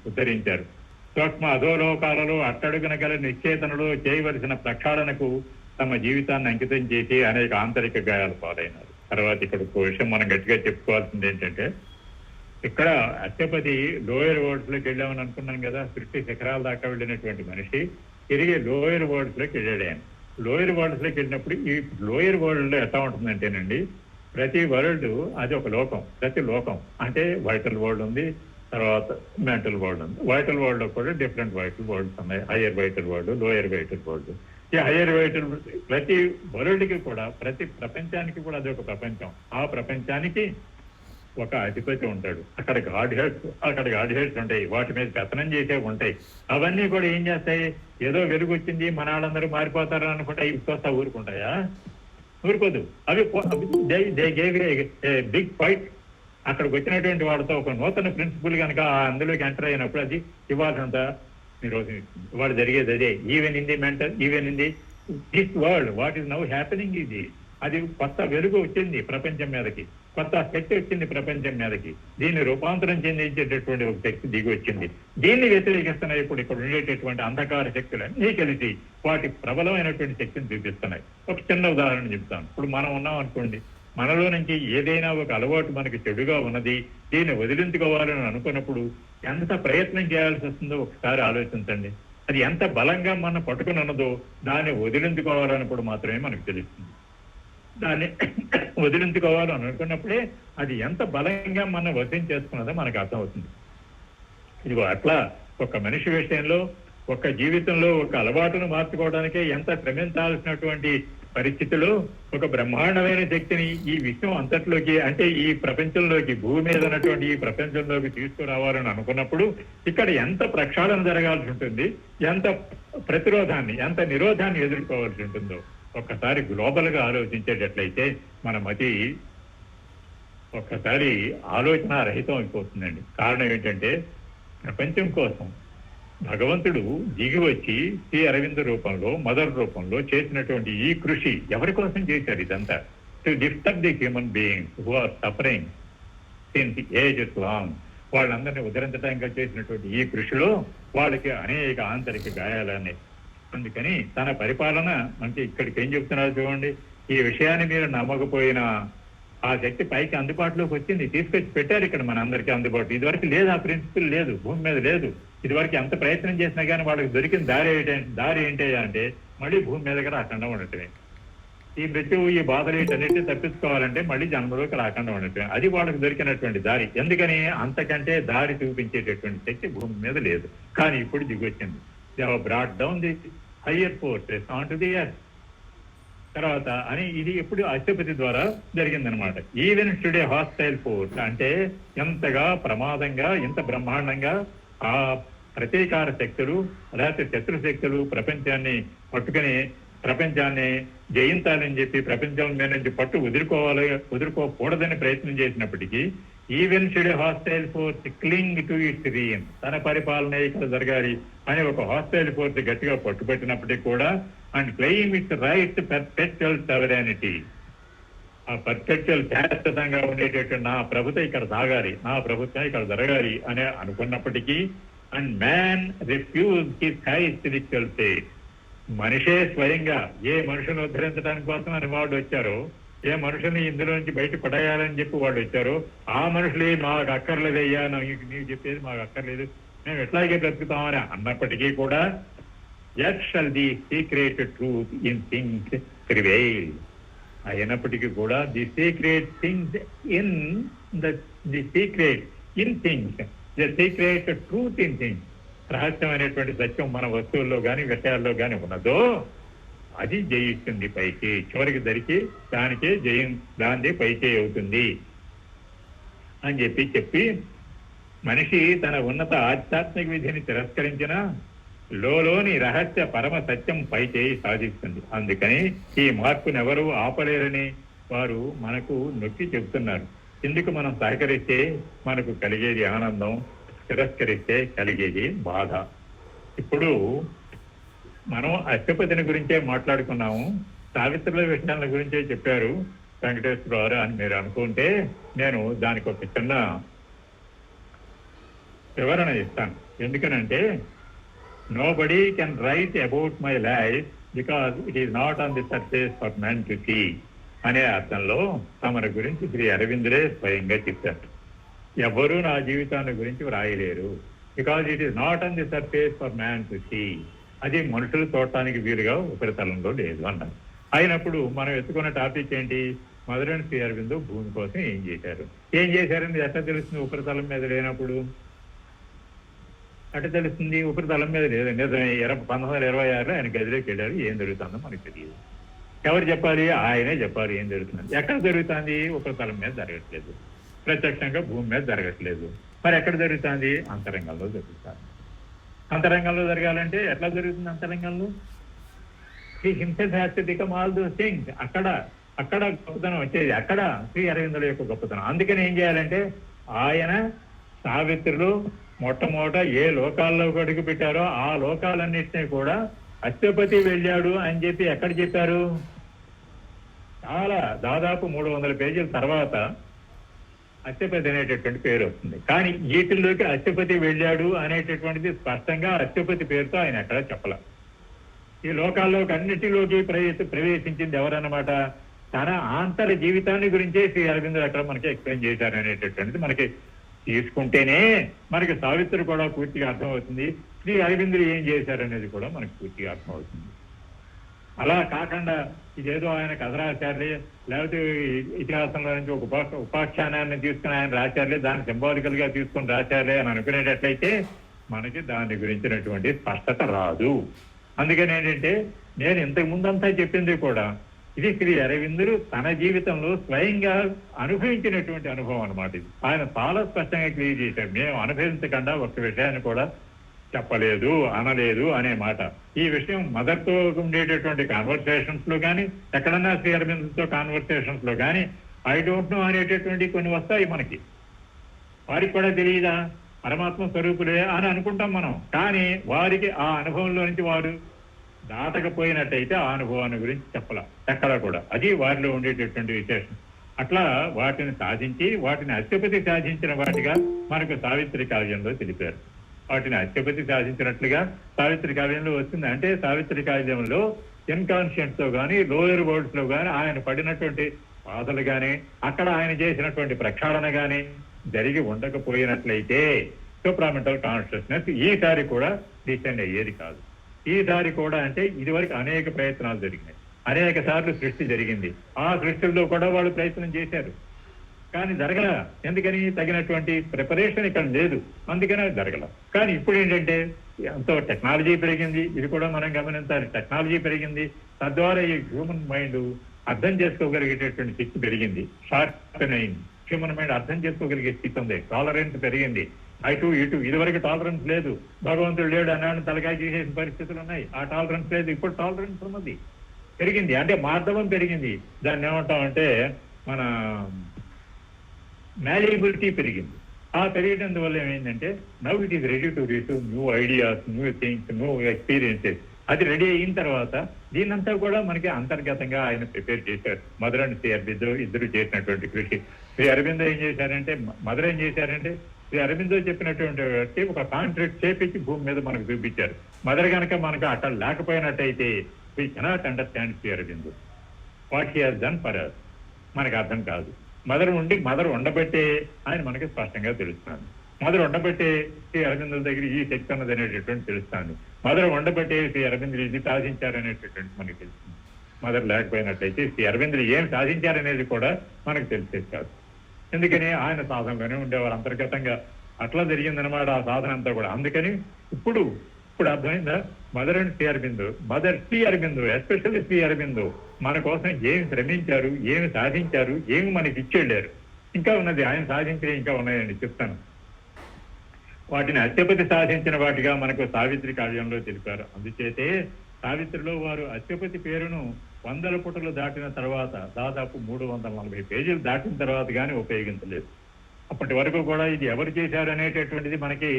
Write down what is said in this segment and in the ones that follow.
ఉద్ధరించారు. సూక్ష్మ అధోలోకాలలో అట్టడుగున గల నిశ్చేతనలో చేయవలసిన ప్రక్షాళనకు తమ జీవితాన్ని అంకితం చేసి అనేక ఆంతరిక గాయాలు పాలైనారు. తర్వాత ఇక్కడ ఒక విషయం మనం గట్టిగా చెప్పుకోవాల్సింది ఏంటంటే, ఇక్కడ అష్టపతి లోయర్ వరల్డ్స్ లోకి వెళ్ళామని అనుకున్నాం కదా. సృష్టి శిఖరాల దాకా వెళ్ళినటువంటి మనిషి తిరిగి లోయర్ వరల్డ్స్ లోకి వెళ్ళాడు. ఆయన లోయర్ వరల్డ్స్ లోకి వెళ్ళినప్పుడు ఈ లోయర్ వరల్డ్ లో ఎట్లా ఉంటుందంటేనండి, ప్రతి వరల్డ్ అది ఒక లోకం. ప్రతి లోకం అంటే వైటల్ వరల్డ్ ఉంది, తర్వాత మెంటల్ వరల్డ్ ఉంది. వైటల్ వరల్డ్ లో కూడా డిఫరెంట్ వైటల్ వరల్డ్స్ ఉన్నాయి. Higher vital world, lower vital world. ఈ హయ్యర్ వైటల్ ప్రతి వరల్డ్ కి కూడా, ప్రతి ప్రపంచానికి కూడా అది ఒక ప్రపంచం. ఆ ప్రపంచానికి ఒక అధిపతి ఉంటాడు. అక్కడ గాడ్ హెడ్స్ ఉంటాయి, వాటి మీద పెత్తనం చేసే ఉంటాయి. అవన్నీ కూడా ఏం చేస్తాయి, ఏదో వెలుగు వచ్చింది మన వాళ్ళందరూ మారిపోతారు అనుకుంటా ఇవి ఊరుకుంటాయా? ఊరుకోదు. అవి బిగ్ ఫైట్. అక్కడికి వచ్చినటువంటి వాళ్ళతో ఒక నూతన ప్రిన్సిపల్ కనుక అందులోకి ఎంటర్ అయినప్పుడు అది ఇవ్వాల్సినంత నిరోధిస్తుంది. ఇవాళ జరిగేది అదే. Even in the mental, even in the this world what is now happening ఇది. అది కొత్త వెలుగు వచ్చింది ప్రపంచం మీదకి, కొత్త శక్తి వచ్చింది ప్రపంచం మీదకి. దీన్ని రూపాంతరం చెందించేటటువంటి ఒక శక్తి దిగి వచ్చింది. దీన్ని వ్యతిరేకిస్తున్నాయి ఇప్పుడు ఇక్కడ ఉండేటటువంటి అంధకార శక్తులన్నీ కలిసి వాటి ప్రబలమైనటువంటి శక్తిని చూపిస్తున్నాయి. ఒక చిన్న ఉదాహరణ చెప్తాను. ఇప్పుడు మనం ఉన్నాం అనుకోండి, మనలో నుంచి ఏదైనా ఒక అలవాటు మనకి చెడుగా ఉన్నది, దీన్ని వదిలించుకోవాలని అనుకున్నప్పుడు ఎంత ప్రయత్నం చేయాల్సి వస్తుందో ఒకసారి ఆలోచించండి. అది ఎంత బలంగా మనం పట్టుకుని ఉన్నదో దాన్ని వదిలించుకోవాలన్నప్పుడు మాత్రమే మనకు తెలుస్తుంది. దాన్ని వదిలించుకోవాలని అనుకున్నప్పుడే అది ఎంత బలంగా మనం వశం చేసుకున్నదో మనకు అర్థమవుతుంది. ఇదిగో అట్లా ఒక మనిషి విషయంలో, ఒక జీవితంలో ఒక అలవాటును మార్చుకోవడానికే ఎంత శ్రమించాల్సినటువంటి పరిస్థితిలో ఒక బ్రహ్మాండమైన శక్తిని ఈ విశ్వం అంతట్లోకి, అంటే ఈ ప్రపంచంలోకి, భూమి మీద ఉన్నటువంటి ఈ ప్రపంచంలోకి తీసుకురావాలని అనుకున్నప్పుడు ఇక్కడ ఎంత ప్రక్షాళన జరగాల్సి ఉంటుంది, ఎంత ప్రతిరోధాన్ని, ఎంత నిరోధాన్ని ఎదుర్కోవాల్సి ఉంటుందో ఒక్కసారి గ్లోబల్ గా ఆలోచించేటట్లయితే మన మతి ఒక్కసారి ఆలోచన రహితం అయిపోతుందండి. కారణం ఏంటంటే, ప్రపంచం కోసం భగవంతుడు దిగి వచ్చి శ్రీ అరవింద రూపంలో, మదర్ రూపంలో చేసినటువంటి ఈ కృషి ఎవరి కోసం చేశారు? ఇదంతా to lift up the human beings who are suffering since ages long. వాళ్ళందరినీ ఉద్ధరించడానికి చేసినటువంటి ఈ కృషిలో వాళ్ళకి అనేక ఆంతరిక గాయాలన్నీ. అందుకని తన పరిపాలన అంటే ఇక్కడికి ఏం చెప్తున్నారు చూడండి, ఈ విషయాన్ని మీరు నమ్మకపోయినా ఆ శక్తి పైకి అందుబాటులోకి వచ్చింది, తీసుకొచ్చి పెట్టారు ఇక్కడ మన అందరికీ అందుబాటు. ఇదివరకు లేదు, ఆ ప్రిన్సిపల్ లేదు, భూమి మీద లేదు. ఇదివరకు ఎంత ప్రయత్నం చేసినా కానీ వాళ్ళకి దొరికిన దారి ఏంటి అంటే మళ్ళీ భూమి మీద రాకుండా ఉండటమే. ఈ మృత్యువు, ఈ బాధలు వీటన్నిటిని తప్పించుకోవాలంటే మళ్ళీ జన్మలోకి రాకుండా ఉండటమే. అది వాళ్ళకి దొరికినటువంటి దారి. ఎందుకని, అంతకంటే దారి చూపించేటటువంటి శక్తి భూమి మీద లేదు. కానీ ఇప్పుడు దిగొచ్చింది. They have brought down the higher forces on to the earth. తర్వాత అని ఇది ఎప్పుడు అష్టపతి ద్వారా జరిగిందనమాట. ఈవెన్ టుడే హాస్టైల్ ఫోర్స్ అంటే ఎంతగా ప్రమాదంగా, ఎంత బ్రహ్మాండంగా ఆ ప్రతీకార శక్తులు, లేకపోతే శత్రు శక్తులు ప్రపంచాన్ని ప్రపంచాన్ని జయించాలని చెప్పి ప్రపంచం మీద నుంచి వదులుకోకూడదని ప్రయత్నం చేసినప్పటికీ even today hostile force cling to its realm, తన పరిపాలన ఇక్కడ జరగాలి అని ఒక హాస్టైల్ ఫోర్స్ గట్టిగా పట్టుబట్టినప్పటికీ కూడా అండ్ క్లెయిమ్ ఇట్స్ రైట్ పర్ఫెక్చువల్ సవరెనిటీ, ఆ పర్ఫెక్చువల్ శాశ్వతంగా ఉండేటటువంటి నా ప్రభుత్వం ఇక్కడ సాగాలి, నా ప్రభుత్వం ఇక్కడ జరగాలి అని అనుకున్నప్పటికీ and man refuse his high spiritual faith, మనిషే స్వయంగా ఏ మనుషులను ఉద్ధరించడానికి కోసం అని వాళ్ళు వచ్చారో, ఏ మనుషుల్ని ఇందులో నుంచి బయట పడేయాలని చెప్పి వాళ్ళు వచ్చారో, ఆ మనుషులే మాకు అక్కర్లేదయ్యా, నీకు చెప్పేది మాకు అక్కర్లేదు, మేము ఎట్లాగే బ్రతుకుతామని అన్నప్పటికీ కూడా yet shall the secret truth in things prevail అయినప్పటికీ కూడా the secret things in the secret in things, the secret truth in things, రహస్యమైనటువంటి సత్యం మన వస్తువుల్లో కానీ విషయాల్లో కానీ ఉన్నదో అది జయిస్తుంది పైకి, చివరికి దరికి దానికే దానిదే పైకే అవుతుంది అని చెప్పి మనిషి తన ఉన్నత ఆధ్యాత్మిక విధిని తిరస్కరించిన లోని రహస్య పరమ సత్యం పై చేయి సాధిస్తుంది. అందుకని ఈ మార్పును ఎవరు ఆపలేరని వారు మనకు నొక్కి చెబుతున్నారు. ఇందుకు మనం సహకరిస్తే మనకు కలిగేది ఆనందం, తిరస్కరిస్తే కలిగేది బాధ. ఇప్పుడు మనం అష్టపతిని గురించే మాట్లాడుకున్నాము, సావిత్రుల విషయాల గురించే చెప్పారు వెంకటేశ్వరరావు అని మీరు అనుకుంటే నేను దానికి ఒక చిన్న వివరణ ఇస్తాను. ఎందుకనంటే nobody can write about my life because it is not on the surface for man to see అనే అర్థంలో తమరి గురించి శ్రీ అరవిందులే స్వయంగా చెప్పారు. ఎవరూ నా జీవితాన్ని గురించి వ్రాయలేరు, because it is not on the surface for man to see. అది మనుషులు చూడటానికి వీలుగా ఉపరితలంలో లేదు అన్నారు. అయినప్పుడు మనం ఎత్తుకున్న టాపిక్ ఏంటి? మదర్ అండ్ శ్రీ అరవిందో భూమి కోసం ఏం చేశారని ఎట్లా తెలుస్తుంది? ఉపరితలం మీద లేనప్పుడు అట్లా తెలుస్తుంది. ఉపరితలం మీద లేదు. నిజమే, 1926లో ఆయన గదిలోకి వెళ్ళారు. ఏం జరుగుతుందో మనకు తెలియదు. ఎవరు చెప్పాలి? ఆయనే చెప్పాలి ఏం జరుగుతుంది. ఎక్కడ జరుగుతుంది? ఉపరితలం మీద జరగట్లేదు, ప్రత్యక్షంగా భూమి మీద జరగట్లేదు. మరి ఎక్కడ జరుగుతుంది? అంతరంగంలో జరుగుతుంది. అంతరంగంలో జరగాలంటే ఎట్లా జరుగుతుంది? అంతరంగంలో Sri himself has to become all those things. అక్కడ గొప్పతనం వచ్చేది, అక్కడ శ్రీ అరవిందుల యొక్క గొప్పతనం. అందుకని ఏం చేయాలంటే ఆయన సావిత్రులు మొట్టమొదట ఏ లోకాల్లో అడుగు పెట్టారో ఆ లోకాలన్నింటినీ కూడా అశ్వపతి వెళ్ళాడు అని చెప్పి ఎక్కడ చెప్పారు? చాలా దాదాపు 300 పేజీల తర్వాత అశ్వపతి అనేటటువంటి పేరు వస్తుంది. కానీ వీటిల్లోకి అశ్వపతి వెళ్ళాడు అనేటటువంటిది స్పష్టంగా అశ్వపతి పేరుతో ఆయన ఎక్కడా చెప్పల. ఈ లోకాల్లోకి అన్నిటిలోకి ప్రవేశించింది ఎవరన్నమాట? తన ఆంతర జీవితాన్ని గురించే శ్రీ అరవిందులు అక్కడ మనకి ఎక్స్ప్లెయిన్ చేశారు అనేటటువంటిది మనకి తీసుకుంటేనే మనకి సావిత్రి కూడా పూర్తిగా అర్థమవుతుంది. శ్రీ అరవిందులు ఏం చేశారనేది కూడా మనకు పూర్తిగా అర్థమవుతుంది. అలా కాకుండా ఇదేదో ఆయన కథ రాశారులే, లేకపోతే ఇతిహాసంలో నుంచి ఒక ఉపాఖ్యానాన్ని తీసుకుని ఆయన రాశారులే, దాన్ని సింబాలికల్ గా తీసుకుని రాశారులే అని అనుకునేటట్లయితే మనకి దాని గురించినటువంటి స్పష్టత రాదు. అందుకని ఏంటంటే నేను ఇంతకు ముందంతా చెప్పింది కూడా ఇది శ్రీ అరవిందులు తన జీవితంలో స్వయంగా అనుభవించినటువంటి అనుభవం అనమాట. ఇది ఆయన చాలా స్పష్టంగా క్లియర్ చేశారు. మేము అనుభవించకుండా ఒక్క విషయాన్ని కూడా చెప్పలేదు, అనలేదు అనే మాట. ఈ విషయం మదర్తో ఉండేటటువంటి కాన్వర్సేషన్స్ లో కానీ, ఎక్కడన్నా శ్రీ అరవిందులతో కాన్వర్సేషన్స్ లో కానీ ఐ డోంట్ నో అనేటటువంటి కొన్ని వస్తాయి మనకి. వారికి కూడా తెలియదా పరమాత్మ స్వరూపులే అని అనుకుంటాం మనం. కానీ వారికి ఆ అనుభవంలో నుంచి వారు దాటకపోయినట్టయితే ఆ అనుభవాన్ని గురించి చెప్పలా ఎక్కడా కూడా. అది వారిలో ఉండేటటువంటి విశేషం. అట్లా వాటిని సాధించి వాటిని అశ్వపతి సాధించిన వాటిగా మనకు సావిత్రి కావ్యంలో తెలిపారు. వాటిని అశ్వపతి సాధించినట్లుగా సావిత్రి కావ్యంలో వస్తుంది. అంటే సావిత్రి కావ్యంలో ఇన్కాన్షియన్స్ లో కానీ లోయర్ వరల్డ్స్ లో కానీ ఆయన పడినటువంటి బాధలు కానీ అక్కడ ఆయన చేసినటువంటి ప్రక్షాళన కానీ జరిగి ఉండకపోయినట్లయితే సూప్రామెంటల్ కాన్షియస్నెస్ ఈసారి కూడా డిసెండ్ అయ్యేది కాదు. ఈసారి కూడా అంటే ఇదివరకు అనేక ప్రయత్నాలు జరిగినాయి, అనేక సార్లు సృష్టి జరిగింది. ఆ సృష్టిలో కూడా వాళ్ళు ప్రయత్నం చేశారు, కానీ జరగల. ఎందుకని? తగినటువంటి ప్రిపరేషన్ ఇక్కడ లేదు, అందుకని అది జరగల. కానీ ఇప్పుడు ఏంటంటే ఎంతో టెక్నాలజీ పెరిగింది, ఇది కూడా మనం గమనించాలి. టెక్నాలజీ పెరిగింది, తద్వారా ఈ హ్యూమన్ మైండ్ అర్థం చేసుకోగలిగేటటువంటి శక్తి పెరిగింది, షార్ప్ అయింది. హ్యూమన్ మైండ్ అర్థం చేసుకోగలిగే స్థితి ఉంది, టాలరెన్స్ పెరిగింది. అటు ఇటు ఇదివరకు టాలరెన్స్ లేదు, భగవంతుడు లేడు అన్నాడు తలకాయ చేసేసిన పరిస్థితులు ఉన్నాయి. ఆ టాలరెన్స్ లేదు, ఇప్పుడు టాలరెన్స్ ఉన్నది, పెరిగింది. అంటే మార్ధవం పెరిగింది. దాన్ని ఏమంటామంటే మన మ్యాలియబిలిటీ పెరిగింది. ఆ పెరిగడం వల్ల ఏమైందంటే now it is ready to receive new ideas, new things, new experiences. అది రెడీ అయిన తర్వాత దీనంతా కూడా మనకి అంతర్గతంగా ఆయన ప్రిపేర్ చేశారు. మదర్ అండ్ శ్రీ అరవిందో ఇద్దరు చేసినటువంటి కృషి. శ్రీ అరవిందో ఏం చేశారంటే, మదర్ ఏం చేశారంటే శ్రీ అరవిందో చెప్పినటువంటి ఒక కాంట్రాక్ట్ చేపించి భూమి మీద మనకు చూపించారు. మదర్ కనుక మనకు అట్లా లేకపోయినట్టయితే we cannot understand Sri Aurobindo what he has done for us. మనకు అర్థం కాదు. మదర్ ఉండబట్టే ఆయన మనకి స్పష్టంగా తెలుస్తుంది. మదర్ ఉండబట్టే శ్రీ అరవిందుల దగ్గర ఈ శక్తి ఉన్నది అనేటటువంటి తెలుస్తుంది. మదర్ ఉండబట్టే శ్రీ అరవిందులు ఇది సాధించారనేటటువంటి మనకి తెలుస్తుంది. మదర్ లేకపోయినట్లయితే శ్రీ అరవిందులు ఏం సాధించారనేది కూడా మనకు తెలిసేది కాదు. ఎందుకని? ఆయన సాధనలోనే ఉండేవారు అంతర్గతంగా. అట్లా జరిగిందనమాట ఆ సాధన అంతా కూడా. అందుకని ఇప్పుడు అర్థమైందా? Mother and Sri Aurobindo, mother Sri Aurobindo, especially Sri Aurobindo మన కోసం ఏమి శ్రమించారు, ఏమి సాధించారు, ఏమి మనకి ఇచ్చెళ్ళారు. ఇంకా ఉన్నది, ఆయన సాధించే ఇంకా ఉన్నాయండి, చెప్తాను. వాటిని అశ్వపతి సాధించిన వాటిగా మనకు సావిత్రి కావ్యంలో తెలిపారు. అందుచేతే సావిత్రిలో వారు అశ్వపతి పేరును 100 పుటలు దాటిన తర్వాత, దాదాపు 340 పేజీలు దాటిన తర్వాత కానీ ఉపయోగించలేదు. అప్పటి వరకు కూడా ఇది ఎవరు చేశారు అనేటటువంటిది మనకి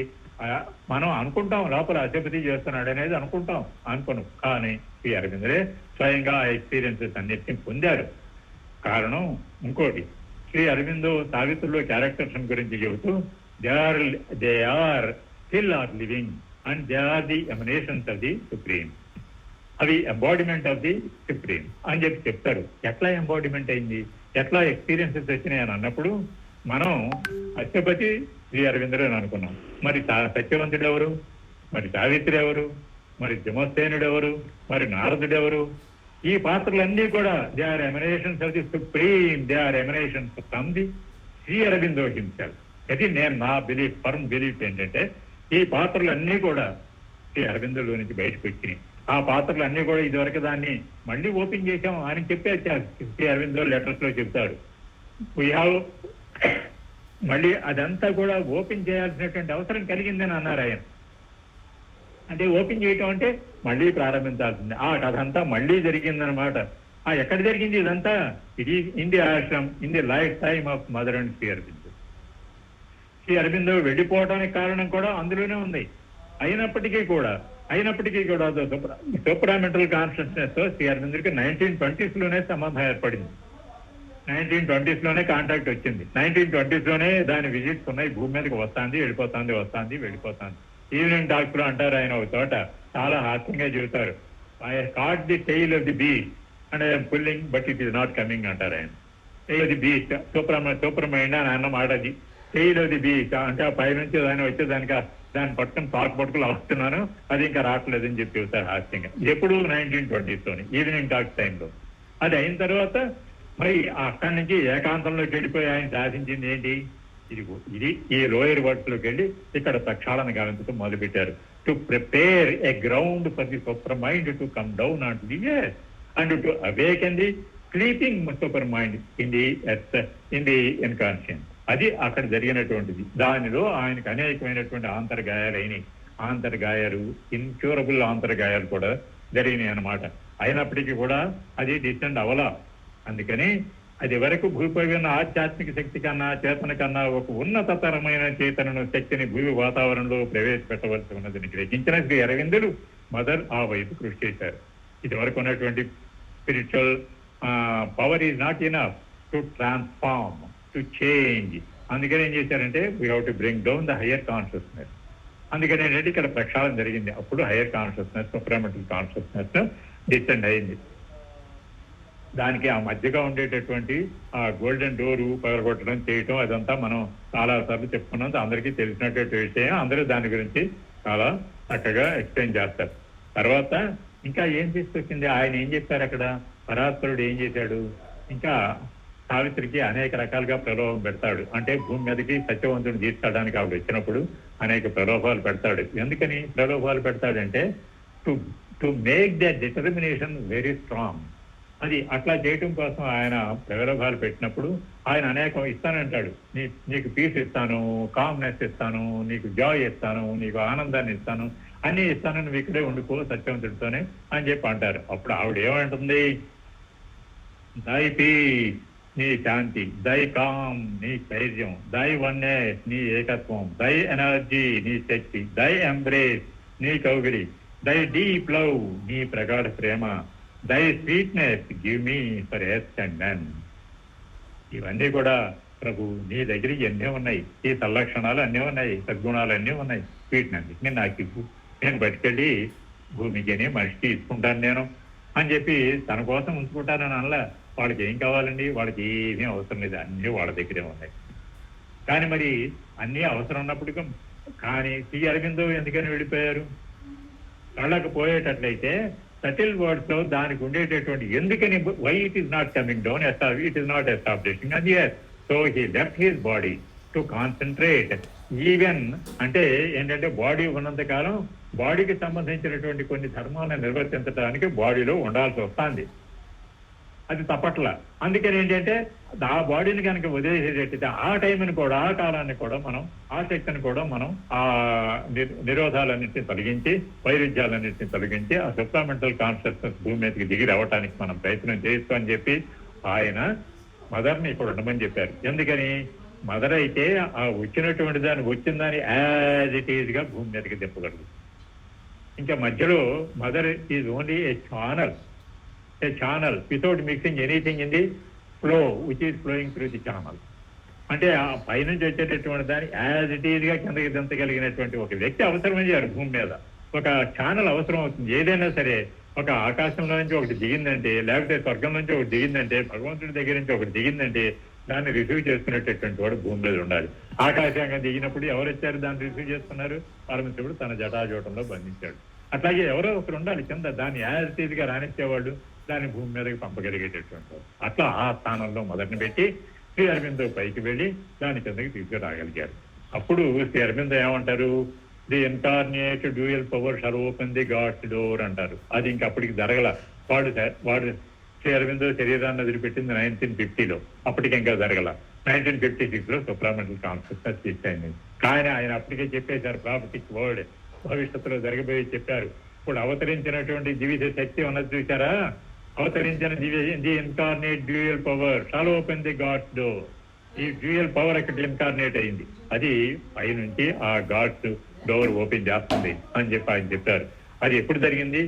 మనం అనుకుంటాం, లోపల అశ్వపతి చేస్తున్నాడు అనేది అనుకోను. కానీ శ్రీ అరవిందులే స్వయంగా ఆ ఎక్స్పీరియన్సెస్ అన్నిటిని పొందారు. కారణం ఇంకోటి, శ్రీ అరవిందో సావిత్రిలో క్యారెక్టర్స్ గురించి చెబుతూ they are still are living and they are the emanations of the supreme. అవి ఎంబాడిమెంట్ ఆఫ్ ది సుప్రీం అని చెప్పి చెప్తారు. ఎట్లా ఎంబాడిమెంట్ అయింది, ఎట్లా ఎక్స్పీరియన్సెస్ వచ్చినాయి అని అన్నప్పుడు మనం అశ్వపతి శ్రీ అరవిందుడు అని అనుకున్నాం. మరి సత్యవంతుడు ఎవరు, మరి సావిత్రి ఎవరు, మరి జమోస్తేనుడు ఎవరు, మరి నారదుడు ఎవరు? ఈ పాత్రలన్నీ కూడా they are emanations of the supreme, they are emanations from the Sri Aurobindo himself. అది నేను నా బిలీఫ్, ఫర్మ్ బిలీఫ్ ఏంటంటే ఈ పాత్రలన్నీ కూడా శ్రీ అరవిందులో నుంచి బయటకు వచ్చినాయి. ఆ పాత్రలన్నీ కూడా ఇదివరకు దాన్ని మళ్ళీ ఓపెన్ చేశాం అని చెప్పే శ్రీ అరవిందో లెటర్స్ లో చెప్తాడు. వీ హ్యావ్ మళ్ళీ అదంతా కూడా ఓపెన్ చేయాల్సినటువంటి అవసరం కలిగిందని అన్నారు ఆయన. అంటే ఓపెన్ చేయటం అంటే మళ్ళీ ప్రారంభించాల్సింది. ఆ కథ అంతా మళ్ళీ జరిగిందనమాట. ఎక్కడ జరిగింది ఇదంతా? ఇది in the ashram, in the life time of mother and Sri Aurobindo. Sri Aurobindo వెళ్ళిపోవడానికి కారణం కూడా అందులోనే ఉంది. అయినప్పటికీ కూడా సూప్రామెంటల్ కాన్షియస్నెస్ తో శ్రీ అరవిందోకి 1920s లోనే సంబంధం ఏర్పడింది. 1920s లోనే కాంటాక్ట్ వచ్చింది. 1920s లోనే దాని విజిట్స్ ఉన్నాయి. భూమి మీదకి వస్తుంది వెళ్ళిపోతుంది. ఈవినింగ్ టాక్స్ లో అంటారు ఆయన ఒక చోట, చాలా హాస్యంగా చెబుతారు, I caught the tail of the beast and I'm pulling but it is not coming అంటారు ఆయన. Tail of the beast, supermind అని అన్న మాట అది. టెయిల్ ఆఫ్ ది బీస్ట్ అంటే ఆ పై నుంచి దాన్ని వచ్చేదానికి దాన్ని పట్టుకుని వస్తున్నాను, అది ఇంకా రావట్లేదని చెప్పి చెబుతారు హాస్యంగా. ఎప్పుడు 1920s లోని ఈవినింగ్ టాక్స్ టైంలో. అది అయిన తర్వాత మరి అక్కడి నుంచి ఏకాంతంలోకి వెళ్ళిపోయి ఆయన సాధించింది ఏంటి? ఇది ఈ లోయర్ వర్డ్స్ లోకి వెళ్ళి ఇక్కడ ప్రక్షాళన గావించడం మొదలుపెట్టారు. To prepare a ground for the supermind to come down on to the earth and to awaken the sleeping supermind in the inconscience. అది అక్కడ జరిగినటువంటిది. దానిలో ఆయనకు అనేకమైనటువంటి ఆంతర్గాయాలు, ఇన్క్యూరబుల్ ఆంతర్గాయాలు కూడా జరిగినాయి అన్నమాట. అయినప్పటికీ కూడా అది డిసెండ్ అవలా. అందుకని అది వరకు భూపై ఉన్న ఆధ్యాత్మిక శక్తి కన్నా, చేతన కన్నా ఒక ఉన్నతతరమైన చేతనను, శక్తిని భూమి వాతావరణంలో ప్రవేశపెట్టవలసి ఉన్నదని గ్రహించిన శ్రీ అరవిందులు మదర్ ఆ వైపు కృషి చేశారు. ఇది వరకు ఉన్నటువంటి spiritual power is not enough to transform, to change. అందుకని ఏం చేశారంటే we have to bring down the higher consciousness. అందుకని ఏంటంటే ఇక్కడ ప్రక్షాళన జరిగింది. అప్పుడు higher consciousness, supramental consciousness descend అయింది. దానికి ఆ మధ్యగా ఉండేటటువంటి ఆ గోల్డెన్ డోరు పగలగొట్టడం చేయటం అదంతా మనం చాలా సార్లు చెప్పుకున్నాం. అందరికీ తెలిసినటువంటి విషయం. అందరూ దాని గురించి చాలా చక్కగా ఎక్స్ప్లెయిన్ చేస్తారు. తర్వాత ఇంకా ఏం తీసుకొచ్చింది, ఆయన ఏం చెప్పారు అక్కడ, పరాత్పరుడు ఏం చేశాడు, ఇంకా సావిత్రికి అనేక రకాలుగా ప్రలోభం పెడతాడు. అంటే భూమి మీదకి సత్యవంతుడిని తీసుకెళ్ళడానికి ఆవిడ వచ్చినప్పుడు అనేక ప్రలోభాలు పెడతాడు. ఎందుకని ప్రలోభాలు పెడతాడంటే to make the determination very strong. అది అట్లా చేయటం కోసం ఆయన ప్రలోభాలు పెట్టినప్పుడు ఆయన అనేకం ఇస్తానంటాడు. నీకు పీస్ ఇస్తాను, కామ్నెస్ ఇస్తాను, నీకు జాయ్ ఇస్తాను, నీకు ఆనందాన్ని ఇస్తాను, అన్ని ఇస్తాను, నువ్వు ఇక్కడే ఉండిపో సత్యవంతుడితోనే అని చెప్పి అంటారు. అప్పుడు ఆవిడ ఏమంటుంది, దై పీస్ నీ శాంతి, దై కామ్ నీ ధైర్యం, దై వన్నెస్ నీ ఏకత్వం, దై ఎనర్జీ నీ శక్తి, దై ఎంబ్రేస్ నీ కౌగిలి, దై డీప్ లవ్ నీ ప్రగాఢ ప్రేమ, దై sweetness give me for earth and men. ఇవన్నీ కూడా ప్రభు నీ దగ్గర ఎన్ని ఉన్నాయి, ఈ సల్లక్షణాలు అన్నీ ఉన్నాయి, సద్గుణాలు అన్నీ ఉన్నాయి. స్వీట్నెస్ నేను నాకు ఇవ్వు, నేను బతికెళ్ళి భూమికి మనిషికి ఇచ్చుకుంటాను నేను అని చెప్పి తన కోసం ఉంచుకుంటానని అనలా. వాళ్ళకి ఏం కావాలండి, వాళ్ళకి ఏమీ అవసరం లేదు, అన్నీ వాళ్ళ దగ్గరే ఉన్నాయి. కానీ మరి అన్నీ అవసరం ఉన్నప్పటికీ కానీ శ్రీ అరవిందో ఎందుకని వెళ్ళిపోయారు? కళ్ళకు పోయేటట్లయితే సటిల్ వర్డ్స్ లో దానికి ఉండేటటువంటి ఎందుకని, why it is not coming down, it is not establishing అది. So he left his body to concentrate. Even అంటే ఏంటంటే బాడీ ఉన్నంత కాలం బాడీకి సంబంధించినటువంటి కొన్ని ధర్మాలను నిర్వర్తించడానికి బాడీలో ఉండాల్సి వస్తుంది. అది తప్పట్ల. అందుకని ఏంటంటే ఆ బాడీని కనుక వదిలేసేటట్టయితే ఆ టైంని కూడా, ఆ కాలాన్ని కూడా మనం, ఆ శక్తిని కూడా మనం ఆ నిరోధాలన్నింటినీ తొలగించి, వైరుధ్యాలన్నింటినీ తొలగించి ఆ సూప్రామెంటల్ కాన్షియస్నెస్ భూమి మీదకి దిగి రావటానికి మనం ప్రయత్నం చేస్తూ అని చెప్పి ఆయన మదర్ని ఇక్కడ ఉండమని చెప్పారు. ఎందుకని మదర్ అయితే ఆ వచ్చినటువంటి దాన్ని వచ్చిందని యాజ్ ఇట్ ఈజ్ గా భూమి మీదకి దింపగలదు. ఇంకా మధ్యలో mother is only A channel without mixing anything in the flow which is flowing through the channel. అంటే ఆ పైనుంచి వచ్చేటటువంటి దాన్ని యాజ్ ఇట్ ఈజ్ గా కిందకి దించగలిగినటువంటి ఒక వ్యక్తి అవసరమయ్యారు భూమి మీద. ఒక ఛానల్ అవసరం అవుతుంది. ఏదైనా సరే ఒక ఆకాశంలో నుంచి ఒకటి దిగిందంటే, లేకపోతే స్వర్గం నుంచి ఒకటి దిగిందంటే, భగవంతుడి దగ్గర నుంచి ఒకటి దిగిందంటే దాన్ని రిసీవ్ చేసుకునేటటువంటి వాడు భూమి మీద ఉండాలి. ఆకాశంగా దిగినప్పుడు ఎవరు వచ్చారు దాన్ని రిసీవ్ చేసుకున్నారు? పరమశివుడు తన జటాజూటంలో బంధించాడు. అట్లాగే ఎవరో ఒకరు ఉండాలి కింద దాన్ని యాజ్ ఇట్ ఈజ్ గా రానిచ్చేవాళ్ళు, దాన్ని భూమి మీదకి పంపగలిగేటటువంటి వాడు. అట్లా ఆ స్థానంలో మొదటిని పెట్టి శ్రీ అరవిందో పైకి వెళ్ళి దాని కిందకి తీసుకురాగలిగారు. అప్పుడు శ్రీ అరవిందో ఏమంటారు? The incarnate dual power shall open the God's door అంటారు. అది ఇంక అప్పటికి జరగల. వాడు శ్రీ అరవిందో శరీరాన్ని వదిలిపెట్టింది 1950లో, అప్పటికి ఇంకా జరగల. 1956లో సప్లిమెంటల్ కాన్షియస్నెస్ తీసేయండి. కానీ ఆయన అప్పటికే చెప్పేశారు, ప్రాఫిటిక్ వర్డ్ భవిష్యత్తులో జరగబోయే చెప్పారు. ఇప్పుడు అవతరించినటువంటి జీవిత శక్తి ఉన్నది చూసారా? అవతరించిన the incarnate dual power shall open the God's door. ఈ డ్యూయల్ పవర్ అక్కడ ఇన్కార్నేట్ అయింది. అది పైనుంచి ఆ గాడ్స్ డోర్ ఓపెన్ చేస్తుంది అని చెప్పి ఆయన చెప్పారు. అది ఎప్పుడు జరిగింది?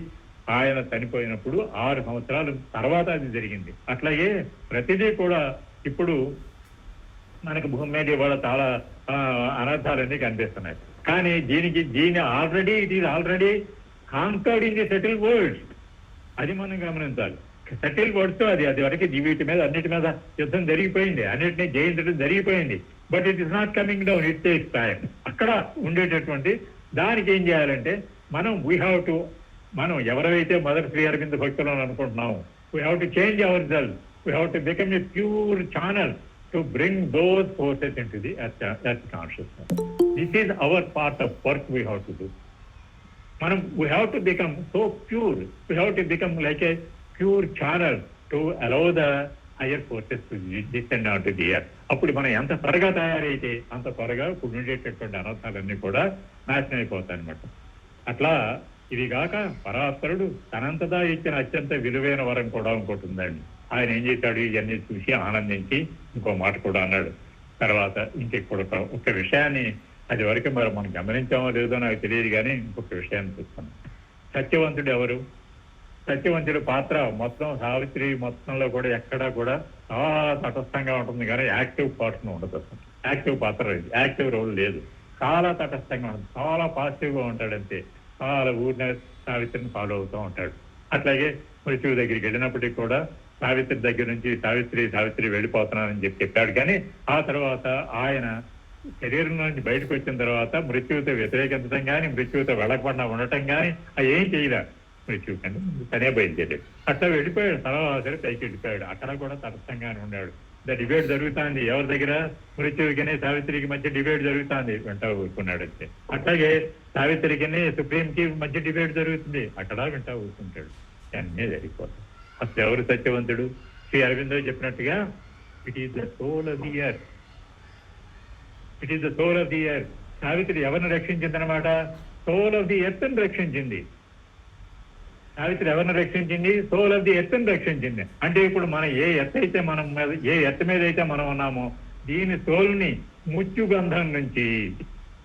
ఆయన చనిపోయినప్పుడు 6 సంవత్సరాల తర్వాత అది జరిగింది. అట్లాగే ప్రతిదీ కూడా ఇప్పుడు మనకు భూమి మీద ఇవాళ చాలా అనర్థాలన్నీ కనిపిస్తున్నాయి. కానీ దీని already it is already conquered in the settle world's. అది మనం గమనించాలి. సెటిల్ వర్డ్స్ అది వరకు వీటి మీద అన్నిటి మీద యుద్ధం జరిగిపోయింది, అన్నిటినీ జయించడం జరిగిపోయింది. But it is not coming down, it takes time. అక్కడ ఉండేటటువంటి దానికి ఏం చేయాలంటే మనం ఎవరైతే మొదటి శ్రీ అరవింద భక్తులు అనుకుంటున్నాము, we have to change our self. We have to become a pure channel to bring those forces in to the earth consciousness. This is our part of work we have to do. we have to become so pure. We have to become like a pure channel to allow the higher forces to descend onto the earth. అప్పుడు మనం ఎంత త్వరగా తయారైతే అంత త్వరగా ఇప్పుడు ఉండేటటువంటి అనర్థాలన్నీ కూడా నాశనం అయిపోతాయి అనమాట. అట్లా ఇది కాక పరాత్పరుడు తనంతదా ఇచ్చిన అత్యంత విలువైన వరం కూడా ఇంకోటి ఉందండి. ఆయన ఏం చేశాడు? ఇవన్నీ చూసి ఆనందించి ఇంకో మాట కూడా అన్నాడు. తర్వాత ఇంకెప్పుడు ఒక విషయాన్ని అది వరకు మరి మనం గమనించామో లేదో నాకు తెలియదు, కానీ ఇంకొక విషయాన్ని చూస్తాను. సత్యవంతుడు ఎవరు? సత్యవంతుడి పాత్ర మొత్తం సావిత్రి మొత్తంలో కూడా ఎక్కడా కూడా చాలా తటస్థంగా ఉంటుంది, కానీ యాక్టివ్ పర్సన్ ఉండదు. అసలు యాక్టివ్ పాత్ర లేదు, యాక్టివ్ రోల్ లేదు. చాలా తటస్థంగా ఉంటుంది, చాలా పాజిటివ్ గా ఉంటాడు. అంతే, చాలా ఊరిన సావిత్రిని ఫాలో అవుతూ ఉంటాడు. అట్లాగే మృత్యువు దగ్గరికి వెళ్ళినప్పటికీ కూడా సావిత్రి దగ్గర నుంచి సావిత్రి వెళ్ళిపోతున్నానని చెప్పాడు. కానీ ఆ తర్వాత ఆయన శరీరం నుంచి బయటకు వచ్చిన తర్వాత మృత్యువుతో వ్యతిరేకించడం కానీ, మృత్యువుతో వెళ్ళకుండా ఉండటం కానీ అవి ఏం చేయలే. మృత్యువు కానీ తనే బయలుదేరాడు. అట్లా వెళ్ళిపోయాడు, తర్వాత పైకి వెళ్ళిపోయాడు. అక్కడ కూడా తటస్థంగానే ఉన్నాడు. డిబేట్ జరుగుతుంది ఎవరి దగ్గర? మృత్యువుకి సావిత్రికి మధ్య డిబేట్ జరుగుతుంది, వెంట ఊరుకున్నాడు అంతే. అట్లాగే సావిత్రికి సుప్రీంకి మధ్య డిబేట్ జరుగుతుంది, అక్కడ వెంట ఊరుకుంటాడు. అన్నీ జరిగిపోతాయి. అసలు ఎవరు సత్యవంతుడు? శ్రీ అరవిందో చెప్పినట్టుగా it is the soul of the earth. It is the soul of the earth. Savitri ఎవరిని రక్షించిందనమాట? సోల్ ఆఫ్ ది ఎర్త్ ని రక్షించింది. సావిత్రి ఎవరిని రక్షించింది? సోల్ ఆఫ్ ది ఎర్త్ ని రక్షించింది. అంటే ఇప్పుడు మనం ఏ ఎర్త్ మీద అయితే మనం ఉన్నామో దీని సోల్ని మృత్యు బంధం నుంచి,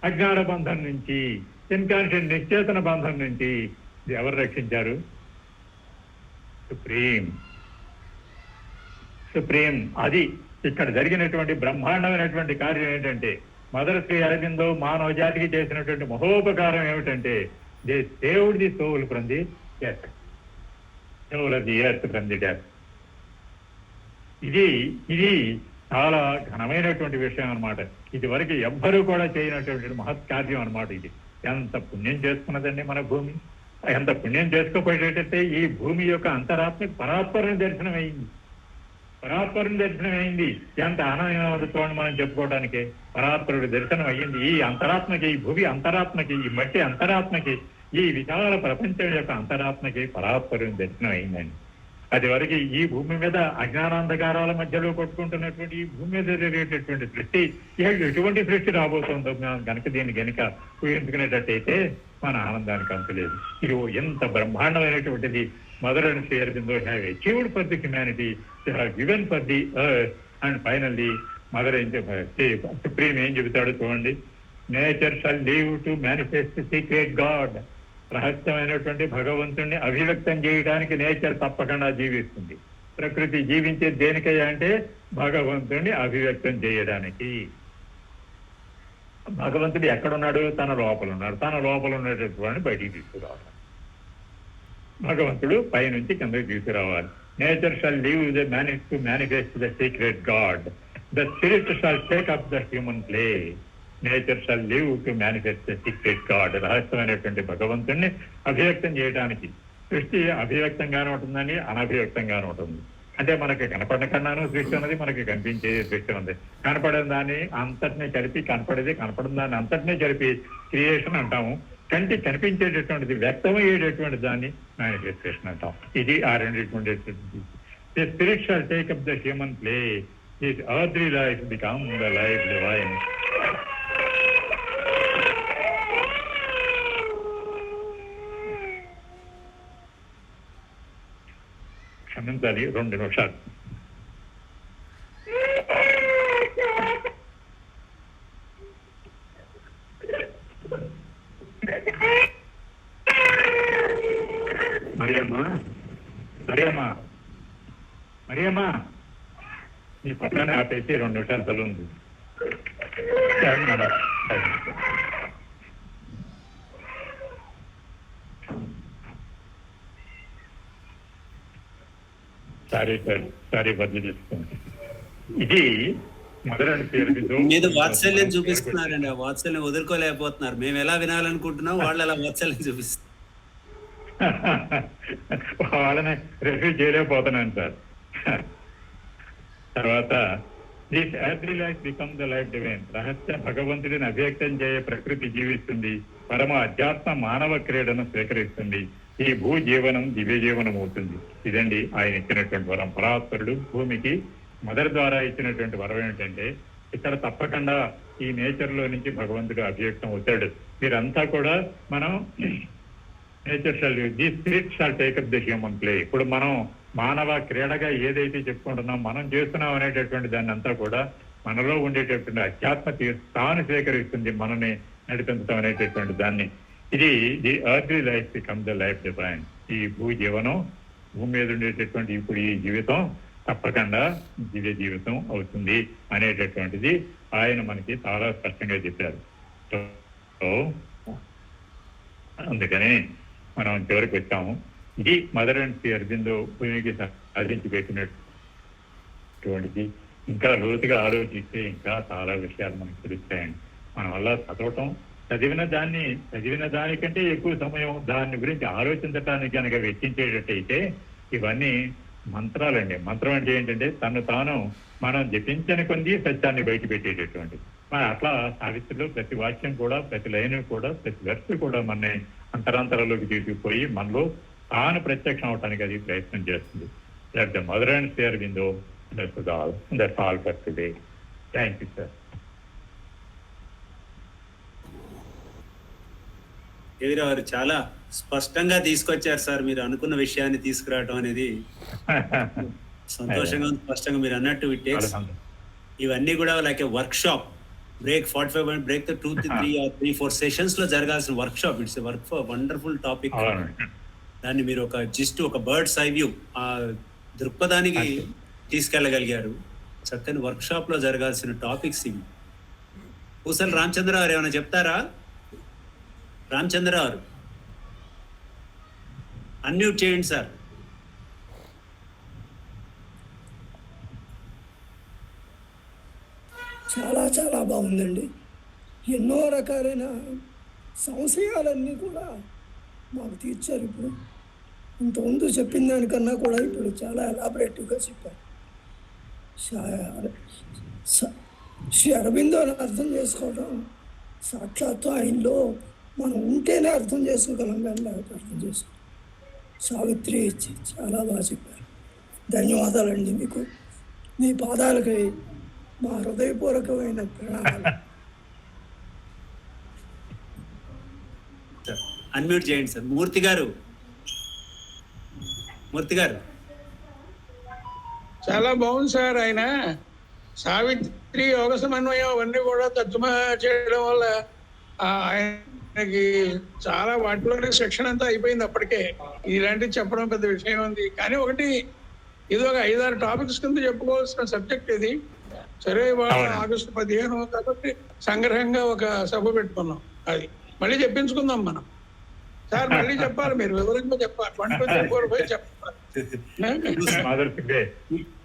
అజ్ఞాన బంధం నుంచి, ఇన్కాన్షియస్ నిశ్చేతన బంధం నుంచి ఎవరు రక్షించారు? సుప్రీం. అది ఇక్కడ జరిగినటువంటి బ్రహ్మాండమైనటువంటి కార్యం ఏంటంటే, మదర్ శ్రీ అరవిందో మానవ జాతికి చేసినటువంటి మహోపకారం ఏమిటంటే, they saved the soul from the earth, soul of the earth from the death. ఇది చాలా ఘనమైనటువంటి విషయం అనమాట. ఇది వరకు ఎవ్వరూ కూడా చేయనటువంటి మహత్కార్యం అనమాట. ఇది ఎంత పుణ్యం చేసుకున్నదండి మన భూమి. ఎంత పుణ్యం చేసుకోపోయేటట్టే ఈ భూమి యొక్క అంతరాత్మకి పరాత్పరం దర్శనం అయింది. ఎంత ఆనందం మనం చెప్పుకోవడానికి. పరాత్పరుడి దర్శనం అయ్యింది. ఈ అంతరాత్మకి, ఈ భూమి అంతరాత్మకి, ఈ మట్టి అంతరాత్మకి, ఈ విశాల ప్రపంచం యొక్క అంతరాత్మకి పరాత్పరుడి దర్శనం అయిందండి. అది వరకు ఈ భూమి మీద అజ్ఞానాంధకారాల మధ్యలో కొట్టుకుంటున్నటువంటి ఈ భూమి మీద జరిగేటటువంటి సృష్టి ఎటువంటి సృష్టి రాబోతుందో కనుక దీన్ని కనుక ఊహించుకునేటట్టయితే మన ఆనందానికి అంతలేదు. ఇది ఎంత బ్రహ్మాండమైనటువంటిది. Mother and Sri Aurobindo have achieved for the humanity, they have given for the earth. And finally mother supreme ఏం చెబుతాడు చూడండి. Nature shall live to manifest secret God. రహస్యమైనటువంటి భగవంతుణ్ణి అభివ్యక్తం చేయడానికి నేచర్ తప్పకుండా జీవిస్తుంది. ప్రకృతి జీవించేది దేనికయ్యా అంటే భగవంతుడిని అభివ్యక్తం చేయడానికి. భగవంతుడు ఎక్కడున్నాడు? తన లోపల ఉన్నాడు. తన లోపల ఉన్నటువంటి బయటికి తీసుకురావాలి. భగవంతుడు పైనుంచి కిందకి తీసుకురావాలి. Nature shall live the manifest the secret God. The spirit shall take up the human play. Nature shall live to manifest the secret God. రహస్యమైనటువంటి భగవంతుడిని అభివ్యక్తం చేయడానికి. సృష్టి అభివ్యక్తంగానే ఉంటుందని, అనభివ్యక్తంగానే ఉంటుంది. అంటే మనకి కనపడిన కన్నాను సృష్టి ఉన్నది, మనకి కనిపించే సృష్టి ఉంది. కనపడిన దాన్ని అంతటినీ కలిపి, కనపడేది కనపడిన దాన్ని అంతటినీ కలిపి క్రియేషన్ అంటాము. కంటి కనిపించేటటువంటిది, వ్యక్తమయ్యేటటువంటి దాన్ని మేనిఫెస్టేషన్ అంటాం. ఇది ఆ రెండింటి. The spirit shall take up the human play. This earthly life become the life divine. క్షమించాలి, 2 నిమిషాలు. మరియమ్మా నీ పక్కనే ఆపేసి 2 నిమిషాలు తలుంది. సారీ బదులు చేసుకోండి. ఇది మదర్ పేరు మీద వాత్సల్యం చూపిస్తున్నారండి. ఆ వాత్సల్యం వదులుకోలేకపోతున్నారు. మేము ఎలా వినాలనుకుంటున్నాం, వాళ్ళు అలా వాత్సల్యం చూపిస్తున్నారు. వాళ్ళని రిసీవ్ చేయలేకపోతున్నాను సార్. తర్వాత this every life become the life divine. రహస్య భగవంతుడిని అవ్యక్తం చేయ ప్రకృతి జీవిస్తుంది. పరమ అధ్యాత్మ మానవ క్రీడను స్వీకరిస్తుంది. ఈ భూ జీవనం దివ్య జీవనం అవుతుంది. ఇదండి ఆయన ఇచ్చినటువంటి వరం. పరాత్పరుడు భూమికి మదర్ ద్వారా ఇచ్చినటువంటి వరం ఏమిటంటే, ఇక్కడ తప్పకుండా ఈ నేచర్ లో నుంచి భగవంతుడు అభివ్యక్తం అవుతాడు. మీరంతా కూడా మనం nature shall the spirit shall take up the human play. ఇప్పుడు మనం మానవ క్రీడగా ఏదైతే చెప్పుకుంటున్నాం, మనం చేస్తున్నాం అనేటటువంటి దాన్ని అంతా కూడా మనలో ఉండేటటువంటి అధ్యాత్మ తాను స్వీకరిస్తుంది, మనని నడిపించడం అనేటటువంటి దాన్ని. ఇది the earthly life become the life divine. ఈ భూ జీవనం, భూమి మీద ఉండేటటువంటి ఇప్పుడు ఈ జీవితం తప్పకుండా దివ్య జీవితం అవుతుంది అనేటటువంటిది ఆయన మనకి చాలా స్పష్టంగా చెప్పారు. సో అందుకని మనం చివరికి వచ్చాము. ఇది మదర్ అండ్ శ్రీ అరబిందో భూమికి సాధించి పెట్టినటువంటిది. ఇంకా లోతుగా ఆలోచిస్తే ఇంకా చాలా విషయాలు మనకు తెలుస్తాయండి. మన వల్ల చదివిన దానికంటే ఎక్కువ సమయం దాని గురించి ఆలోచించడానికి కనుక వెచ్చించేటట్టయితే ఇవన్నీ మంత్రాలండి. మంత్రం అంటే ఏంటంటే తను తాను మనం జపించని కొంది సత్యాన్ని బయట పెట్టేటటువంటి. అట్లా సావిత్రిలో ప్రతి వాక్యం కూడా, ప్రతి లైన్ కూడా, ప్రతి వెర్స్ కూడా మన అంతరాంతరాల్లోకి తీసుకుపోయి మనలో తాను ప్రత్యక్షం అవటానికి అది ప్రయత్నం చేస్తుంది. That the mother and Sri Aurobindo. That's all for today. Thank you sir. ఎవరు చాలా స్పష్టంగా తీసుకొచ్చారు సార్. మీరు అనుకున్న విషయాన్ని తీసుకురావడం అనేది సంతోషంగా, స్పష్టంగా మీరు అన్నట్టు ఇవన్నీ కూడా like A work shop. Break 45 minutes break 2 to 3 or 3-4 sessions లో జరగాల్సిన work shop. It's work for wonderful topic. దాన్ని మీరు ఒక బర్డ్స్ ఐ వ్యూ ఆ దృక్పథానికి తీసుకెళ్ళగలిగారు. చక్కని వర్క్ షాప్ లో జరగాల్సిన టాపిక్స్ ఇవి. పూసల రామచంద్ర గారు ఏమైనా చెప్తారా? రామచంద్ర గారు అన్మ్యూట్ చేయండి సార్. చాలా చాలా బాగుందండి. ఎన్నో రకాలైన సంశయాలన్నీ కూడా మాకు తీర్చారు. ఇప్పుడు ఇంతకుముందు చెప్పిన దానికన్నా కూడా ఇప్పుడు చాలా ఎలాబరేటివ్గా చెప్పారు. శ్రీ అరబిందోని అర్థం చేసుకోవడం సాక్షాత్తు ఆయనలో మనం ఉంటేనే అర్థం చేసుకోగలం, కానీ లేకపోతే అర్థం చేసుకో. సావిత్రి ఇచ్చి చాలా బాగా చెప్పారు. ధన్యవాదాలండి మీకు. మీ పాదాలకి మా హృదయపూర్వకమైన ప్రణామాలు. అన్మ్యూట్ చేయండి సార్. మూర్తి గారు చాలా బాగుంది సార్. ఆయన సావిత్రి యోగ సమన్వయం అవన్నీ కూడా తర్జుమా చేయడం వల్ల ఆయనకి చాలా వాటిలోనే శిక్షణ అంతా అయిపోయింది అప్పటికే. ఇలాంటివి చెప్పడం పెద్ద విషయం ఉంది. కానీ ఒకటి ఇది ఒక 5-6 టాపిక్స్ కింద చెప్పుకోవాల్సిన సబ్జెక్ట్ ఇది. సరే ఇవాళ ఆగస్టు 15 కాబట్టి సంగ్రహంగా ఒక సభ పెట్టుకున్నాం. అది మళ్ళీ చెప్పించుకుందాం మనం. సార్ మళ్ళీ చెప్పాలి, మీరు వివరంగా చెప్పాలి. 1 to 4 5 చెప్పాలి.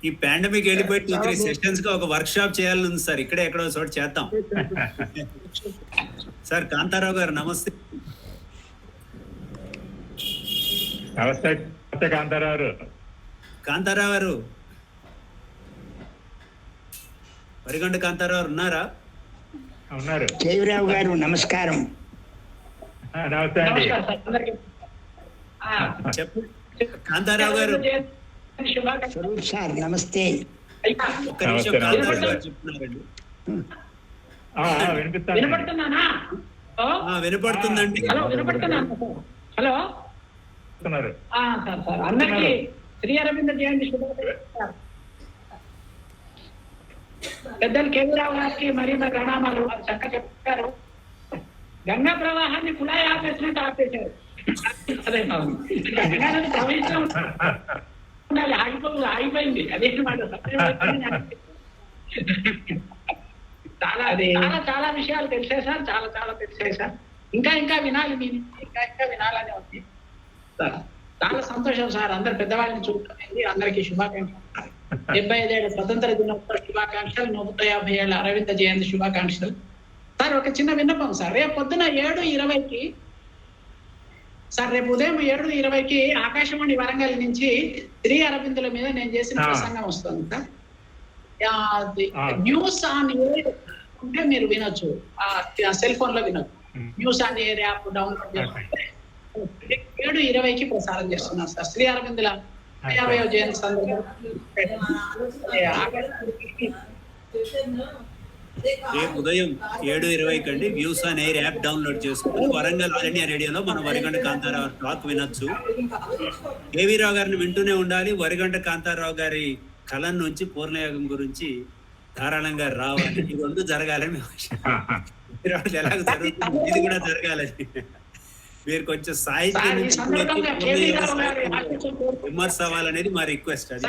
ఈ పాండమిక్ వెళ్ళిపోయి 2-3 సెషన్స్ గా ఒక వర్క్ షాప్ చేయాలని ఉంది సార్. ఇక్కడే ఎక్కడో చోట చేద్దాం సార్. కాంతారావు గారు నమస్తే. నమస్తే కాంతారావు. కాంతారావు గారు, వరిగండ కాంతారావు ఉన్నారా? ఉన్నారు. కేవీరావు గారు నమస్కారం. నమస్తే అండి. చెప్పు కాంతారావు గారు. స్వరూప్ సార్ నమస్తే. ఒక్క నిమిషం కాంతారావు గారు చెప్తున్నారండి. వినపడుతున్నానా? వినపడుతుందండి. హలో, వినపడుతున్నాను. Hello sir. అందరికీ శ్రీ అరవింద జయంతి శుభాకాంక్షలు. పెద్దలు కేవీరావు గారికి మరి ప్రణామాలు. చక్కగా చెప్పారు. గంగా ప్రవాహాన్ని కుళాయి ఆపేసినట్టు ఆపేశారు. అదే గంగా నది ప్రవహిస్తూ ఉండాలి, ఆగిపోయింది. అదేంటి మాట. చాలా చాలా చాలా విషయాలు తెలిసాయి సార్. చాలా చాలా తెలిసాయి సార్. ఇంకా వినాలి, నేను ఇంకా వినాలని ఉంది సార్. చాలా సంతోషం సార్. అందరు పెద్దవాళ్ళని చూడటం. అందరికీ శుభాకాంక్షలు. 75 ఏళ్ల స్వతంత్ర దినోత్సవ శుభాకాంక్షలు, 150 ఏళ్ల అరవింద జయంతి శుభాకాంక్షలు. సార్ ఒక చిన్న విన్నపం సార్. రేపు పొద్దున 7:20కి సార్, రేపు ఉదయం 7:20కి ఆకాశవాణి వరంగల్ నుంచి శ్రీ అరవిందుల మీద నేను చేసిన ప్రసంగం వస్తుంది సార్. న్యూస్ ఆన్ ఎయిర్ ఉంటే మీరు వినొచ్చు, సెల్ ఫోన్ లో వినొచ్చు. News on air app download చేసుకుంటే 7:20కి ప్రసారం చేస్తున్నారు సార్. శ్రీ అరవిందుల 50వ జయంతి సందర్భంగా రేపు ఉదయం 7:20 అండి views on air app download చేసుకుని వరంగల్ ఆల్ ఇండియా రేడియోలో మనం వరిగంట కాంతారావు టాక్ వినొచ్చు. కేవీరావు గారిని వింటూనే ఉండాలి. వరిగంట కాంతారావు గారి కళ నుంచి పూర్ణయోగం గురించి ధారాళంగా రావాలి. ఈ రెండు జరగాలని ఎలాగ జరుగుతుంది, ఇది కూడా జరగాలని. మీరు కొంచెం సాహిత్యం నుంచి విమర్శ అవ్వాలనేది మా రిక్వెస్ట్. అది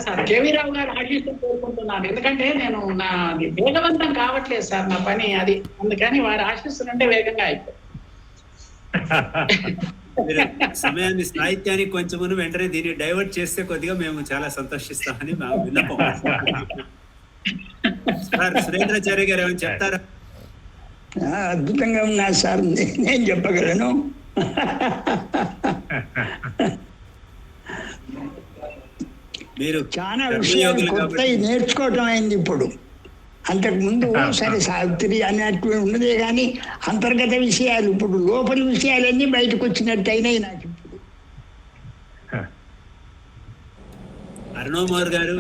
సార్ కేవీరావు గారు ఆశీస్సులు కోరుకుంటున్నాను. ఎందుకంటే నేను నాది వేగవంతం కావట్లేదు సార్ నా పని, అది అందుకని వారి ఆశీస్సులు అంటే వేగంగా అయిపోయింది. సమయాన్ని సాహిత్యానికి కొంచెం వెంటనే దీన్ని డైవర్ట్ చేస్తే కొద్దిగా మేము చాలా సంతోషిస్తామని మా విన్నపం. సార్ సురేంద్రాచార్య గారు ఏమైనా చెప్తారా? అద్భుతంగా ఉన్నా సార్, నేను చెప్పగలను. మీరు చాలా విషయాలు కొత్త నేర్చుకోవటం అయింది ఇప్పుడు. అంతకుముందు సరే సావిత్రి అనేటువంటి ఉన్నదే కానీ అంతర్గత విషయాలు, ఇప్పుడు లోపలి విషయాలన్నీ బయటకు వచ్చినట్టయినాయి నాకు ఇప్పుడు. అరుణోమోర్ గారు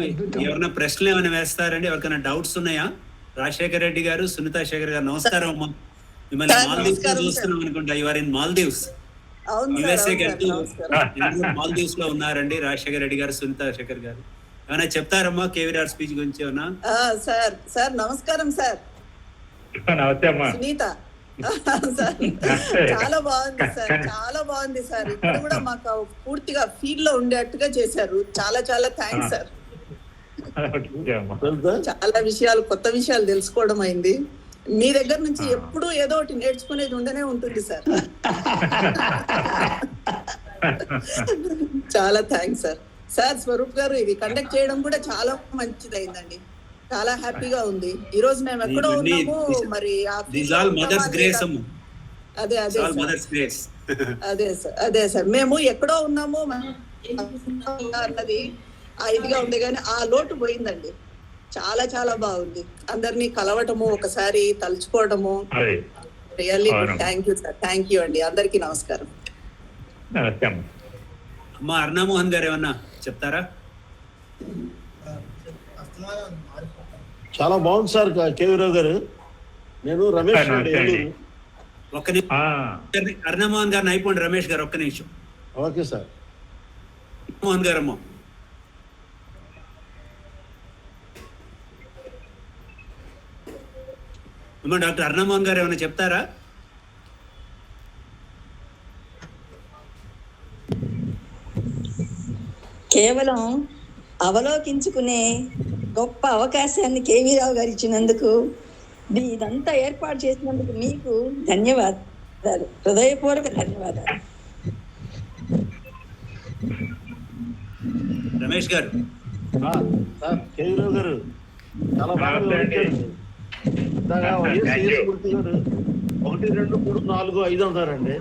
ఎవరైనా ప్రశ్నలు ఏమైనా వేస్తారండి? ఎవరికైనా డౌట్స్ ఉన్నాయా? రాజశేఖర రెడ్డి గారు, సునీతా శేఖర్ గారు నమస్కారం అమ్మా. మిమ్మల్ని మాల్దీవ్స్ లో చూస్తున్నాం అనుకుంటా. You are in Maldives, USA Maldives లో ఉన్నారండి రాజశేఖర రెడ్డి గారు, సునీతా శేఖర్ గారు. ఏమైనా చెప్తారమ్మా కేవీఆర్ స్పీచ్ గురించి ఏమన్నా? సార్ నమస్కారం సార్. నమస్తే అమ్మా. సునీత సార్, చాలా బాగుంది సార్, చాలా బాగుంది సార్. ఇక్కడ కూడా మాకు పూర్తిగా ఫీల్ లో ఉండేట్టుగా చేశారు. చాలా చాలా థ్యాంక్స్ సార్. చాలా విషయాలు, కొత్త విషయాలు తెలుసుకోవడం అయింది. మీ దగ్గర నుంచి ఎప్పుడు ఏదో ఒకటి నేర్చుకునేది ఉండనే ఉంటుంది సార్. చాలా థ్యాంక్స్ సార్. సార్ స్వరూప్ గారు, ఇది కండక్ట్ చేయడం కూడా చాలా మంచిదైందండి. చాలా హ్యాపీగా ఉంది. ఈ రోజు మేము ఎక్కడో ఉన్నాము, మరి అదే సార్ మేము ఎక్కడో ఉన్నాము అన్నది ఇదిగా ఉంది, కానీ ఆ లోటు పోయిందండి. చాలా చాలా బాగుంది. అందరినీ కలవటము, ఒకసారి తలుచుకోవడము. Really thank you sir. Thank you అండి. అందరికీ నమస్కారం. అమ్మా అరుణమోహన్ గారు ఏమన్నా చెప్తారా? చాలా బాగుంది సార్ కేవీరావు గారు. నేను రమేష్ ఒక్క నిమిషం, అరుణమోహన్ గారిని అయిపోండి. రమేష్ గారు ఒక్క నిమిషం. Okay sir. మోహన్ గారు అమ్మా. అమ్మా డాక్టర్ అరుణమోహన్ గారు ఏమైనా చెప్తారా? కేవలం అవలోకించుకునే గొప్ప అవకాశాన్ని కేవీ రావు గారు ఇచ్చినందుకు, ఇదంతా ఏర్పాటు చేసినందుకు మీకు ధన్యవాదాలు, హృదయపూర్వక ధన్యవాదాలు. రమేష్ గారు, సార్ కేవీరావు గారు చాలా బాగా వివరించారండి. ఇందాక వైఎస్ మూర్తి గారు 1, 2, 3, 4, 5 అంటారండి.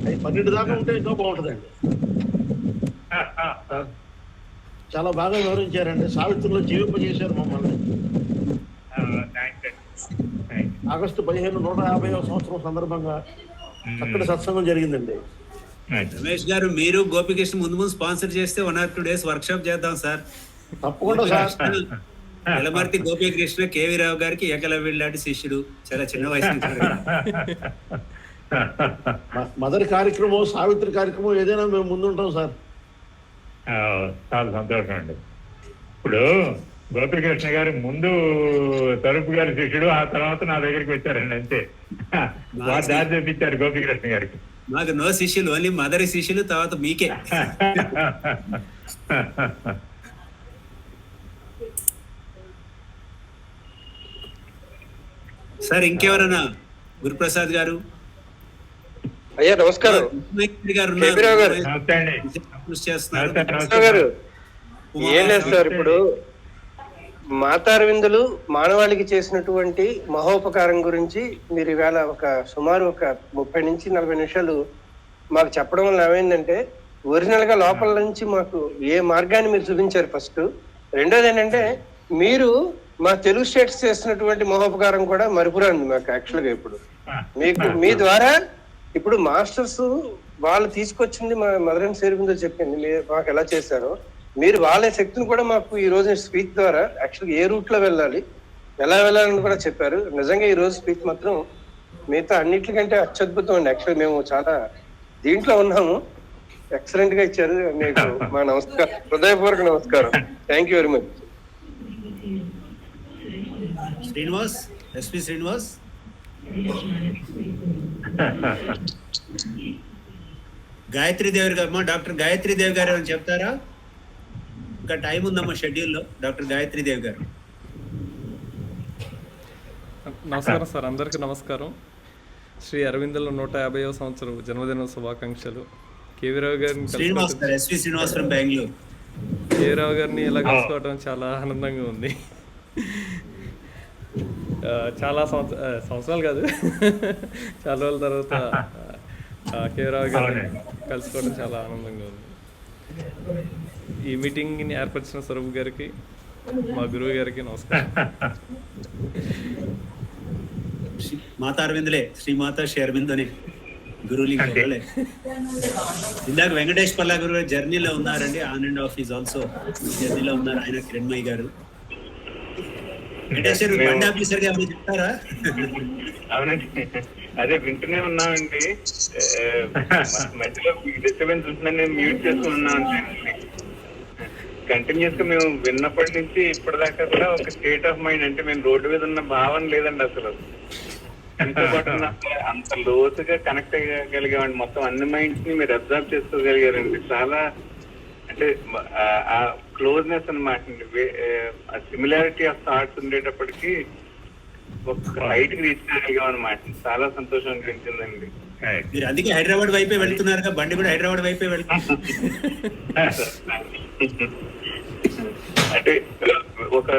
అవి 12 దాకా ఉంటే ఇంకా బాగుంటుందండి. చాలా బాగా వివరించారండి. సావిత్రిలో జీవింపజేశారు మమ్మల్ని. ఆగస్టు 15 150వ సంవత్సరం సందర్భంగా చక్కటి సత్సంగం జరిగిందండి. రమేష్ గారు, మీరు గోపికృష్ణ ముందు స్పాన్సర్ చేస్తే 1 or 2 days వర్క్షాప్ చేద్దాం సార్. తప్పకుండా సార్. ఎలమర్తి గోపికృష్ణ కేవీ రావు గారికి ఏకలవ్యుడు లాంటి శిష్యుడు, చాలా చిన్న వయసు నుంచి. మదర్ కార్యక్రమం, సావిత్రి కార్యక్రమం ఏదైనా మేము ముందుంటాం సార్. చాలా సంతోషం అండి. ఇప్పుడు గోపికృష్ణ గారి ముందు తరుపు గారి శిష్యుడు, ఆ తర్వాత నా దగ్గరికి వచ్చారండి, అంతే. వారు దారి చూపించారు గోపికృష్ణ గారికి. మాకు నో శిష్యులు, ఓన్లీ మదర్ శిష్యులు, తర్వాత మీకే. సార్ ఇంకెవరన్నా? గురుప్రసాద్ గారు. అయ్యా నమస్కారం. ఏం లేదు సార్, ఇప్పుడు మాతారవిందులు మానవాళికి చేసినటువంటి మహోపకారం గురించి మీరు ఈవేళ సుమారు 30 నుంచి 40 నిమిషాలు మాకు చెప్పడం వల్ల ఏమైందంటే, ఒరిజినల్ గా లోపల నుంచి మాకు ఏ మార్గాన్ని మీరు చూపించారు ఫస్ట్. రెండోది ఏంటంటే, మీరు మా తెలుగు స్టేట్స్ చేస్తున్నటువంటి మహోపకారం కూడా మరుపురాంది మాకు యాక్చువల్గా. ఇప్పుడు మీకు మీ ద్వారా ఇప్పుడు మాస్టర్స్ వాళ్ళు తీసుకొచ్చింది మా మదర్ అండ్ సేరుందో చెప్పింది, మీరు మాకు ఎలా చేశారో, మీరు వాళ్ళ శక్తిని కూడా మాకు ఈ రోజు స్పీచ్ ద్వారా యాక్చువల్గా ఏ రూట్ లో వెళ్ళాలి, ఎలా వెళ్ళాలని కూడా చెప్పారు. నిజంగా ఈ రోజు స్పీచ్ మాత్రం మిగతా అన్నిటికంటే అత్యద్భుతం అండి. యాక్చువల్గా మేము చాలా దీంట్లో ఉన్నాము. ఎక్సలెంట్ గా ఇచ్చారు. మీకు మా నమస్కారం, హృదయపూర్వక నమస్కారం. Thank you very much. Srinivas, SP Srinivas. Gayatri Devi గారు, డాక్టర్ గాయత్రి దేవి గారు అని చెప్తారా? ఇంకా టైం ఉందమ్మా షెడ్యూల్లో. డాక్టర్ గాయత్రి దేవి గారు. నమస్కారం సార్, అందరికీ నమస్కారం. శ్రీ అరవిందుల 150వ సంవత్సరం జన్మదిన శుభాకాంక్షలు. కేవీరావు గారిని కేవీరావు గారిని ఇలా కలుసుకోవడం చాలా ఆనందంగా ఉంది. చాలా సంవత్సరాలు కాదు, చాలా రోజుల తర్వాత కేవీరావు గారిని కలుసుకోవడం చాలా ఆనందంగా ఉంది. ఈ మీటింగ్ని ఏర్పరిచిన స్వరూప్ గారికి, మా గురువు గారికి నమస్కారం. మాతా అరవిందులే, శ్రీమాత శ్రీ అరవిందోనే గురువులే. ఇందాక వెంకటేష్ పల్లా గురు జర్నీలో ఉన్నారండి, on and of is also జర్నీలో ఉన్నారు. ఆయన కిరణ్మయ్య గారు. ఆఫీసర్ గా చెప్తారా? అవునండి, అదే వింటూనే ఉన్నామండి. మధ్యలో డిస్టర్బెన్స్ ఉంటుందని నేను మ్యూట్ చేసుకుని ఉన్నాను. కంటిన్యూస్ గా మేము విన్నప్పటి నుంచి ఇప్పటిదాకా కూడా ఒక స్టేట్ ఆఫ్ మైండ్, అంటే మేము రోడ్డు మీద ఉన్న భావన లేదండి అసలు. అంతో పాటు అంత లోతుగా కనెక్ట్ అయ్యగలిగామండి. మొత్తం అన్ని మైండ్స్ ని మీరు అబ్జర్వ్ చేసుకోగలిగారండి. చాలా అంటే ఆ క్లోజ్నెస్ అనమాట, సిమిలారిటీ ఆఫ్ థాట్స్ ఉండేటప్పటికి ఒక హైట్ కి రీచ్ అయ్యాం అనమాట. చాలా సంతోషం అనిపించిందండి. మీరు అందుకే హైదరాబాద్ వైపే వెళ్తున్నారు, బండి కూడా హైదరాబాద్ వైపే వెళ్తున్నారు. అంటే ఒక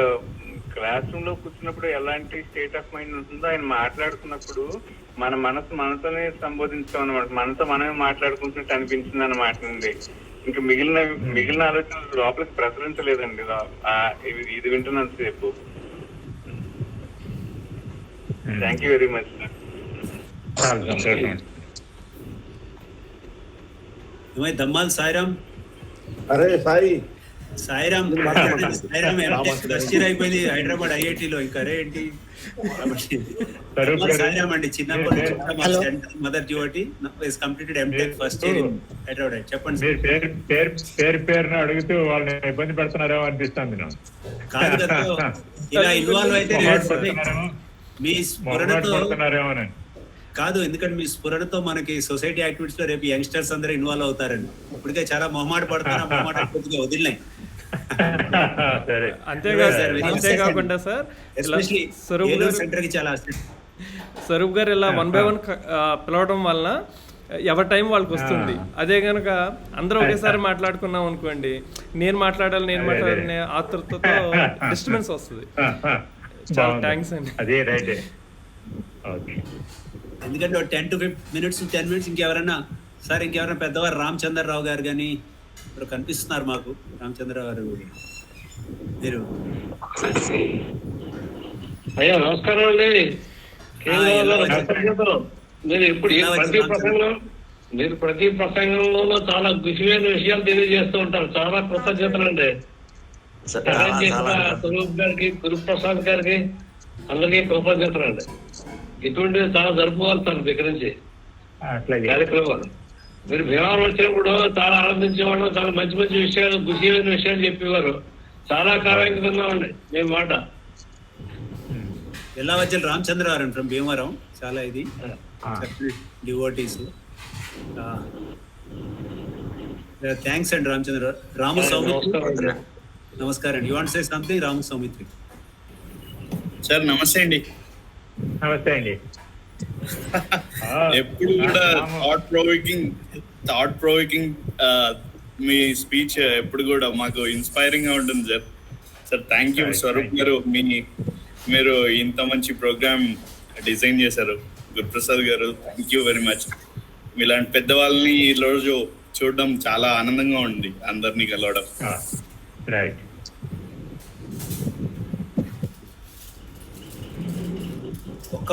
క్లాస్ రూమ్ లో కూర్చున్నప్పుడు ఎలాంటి స్టేట్ ఆఫ్ మైండ్ ఉంటుందో, ఆయన మాట్లాడుతున్నప్పుడు మన మనసు మనతోనే సంబోధించాం అనమాట. మనతో మనమే మాట్లాడుకుంటున్నట్టు అనిపించింది అనమాట అండి. ఇంకా మిగిలిన ఆలోచనలు లోపలికి ప్రసరించలేదండి ఇది వింటున్నంతసేపు. Thank you very much sir. Dammal Sairam. అరే సాయి, సాయిరామ్ ఫస్ట్ ఇయర్ అయిపోయింది హైదరాబాద్ ఐఐటీలో. ఇంకా అరే ఏంటి సాయిరామ్ అండి, చిన్నప్పటి నుంచి mother Jyothi completed MTech first year in Hyderabad. చెప్పండి. పేరు అడుగుతూ వాళ్ళని ఇబ్బంది పెడుతున్నారేమో అనిపిస్తుంది. కాదు కదా, ఇలా ఇన్వాల్వ్ అయితే మీ స్ఫురణతో కాదు, ఎందుకంటే మీ స్ఫురణతో మనకి సొసైటీ యాక్టివిటీస్ లో రేపు యంగ్స్టర్స్ అందరూ ఇన్వాల్వ్ అవుతారండి. ఇప్పటికే చాలా మొహమాట పడుతున్నా, మొహమాట కొద్దిగా వదిలినాయి. అంతేకాకుండా సార్ సెంటర్ కి చాలా స్వరూప్ గారు ఇలా 1 by 1 పిలవడం వలన ఎవరి టైం వాళ్ళకి వస్తుంది. అదే కనుక అందరూ ఒకేసారి మాట్లాడుకున్నాం అనుకోండి, నేను మాట్లాడాలనే ఆతృతతో డిస్టర్బెన్స్ వస్తుంది. చాలా థ్యాంక్స్ అండి. అదే రైట్. ఎందుకంటే 10 to 15 minutes 10 minutes ఇంకెవరైనా పెద్దవారు రామచంద్రరావు గారు కానీ ఇప్పుడు కనిపిస్తున్నారు మాకు. రామచంద్రరావు గారు మీరు. అయ్యా నమస్కారం అండి. మీరు ప్రతి ప్రసంగంలోనూ చాలా గుసిమైన విషయాలు తెలియజేస్తూ ఉంటారు. చాలా కృతజ్ఞతలు అండి. స్వరూప్ గారికి, గురుప్రసాద్ గారికి అందరికీ కృతజ్ఞతలు అండి. ఇటువంటివి చాలా జరుపుకోవాలి సార్ దగ్గర నుంచి కార్యక్రమాలు. మీరు భీమవరం వచ్చినప్పుడు చాలా ఆనందించేవాడు, చాలా మంచి మంచి విషయాలు, గుసిమైన విషయాలు చెప్పేవారు. చాలా కాలానికి విన్నామండి మేము మాట. ఎలా వచ్చారు రామచంద్రరావు ఫ్రమ్ భీమవరం. చాలా ఇది డివోటీస్. థ్యాంక్స్ అండి రామచంద్ర. రాము సౌమిత్రి నమస్కారం. You want say something? Ramu Saumitri sir నమస్తే అండి. నమస్తే అండి. ఎప్పుడు కూడా థాట్ ప్రొవోకింగ్ మీ స్పీచ్ ఎప్పుడు కూడా మాకు ఇన్స్పైరింగ్ గా ఉంటుంది sir. Sir thank you Swaroop garu. మీరు ఇంత మంచి ప్రోగ్రామ్ డిజైన్ చేశారు. గురుప్రసాద్ గారు థ్యాంక్ యూ వెరీ మచ్. మీలాంటి పెద్దవాళ్ళని ఈ రోజు చూడడం చాలా ఆనందంగా ఉంది, అందరినీ కలవడం. రైట్. ఒక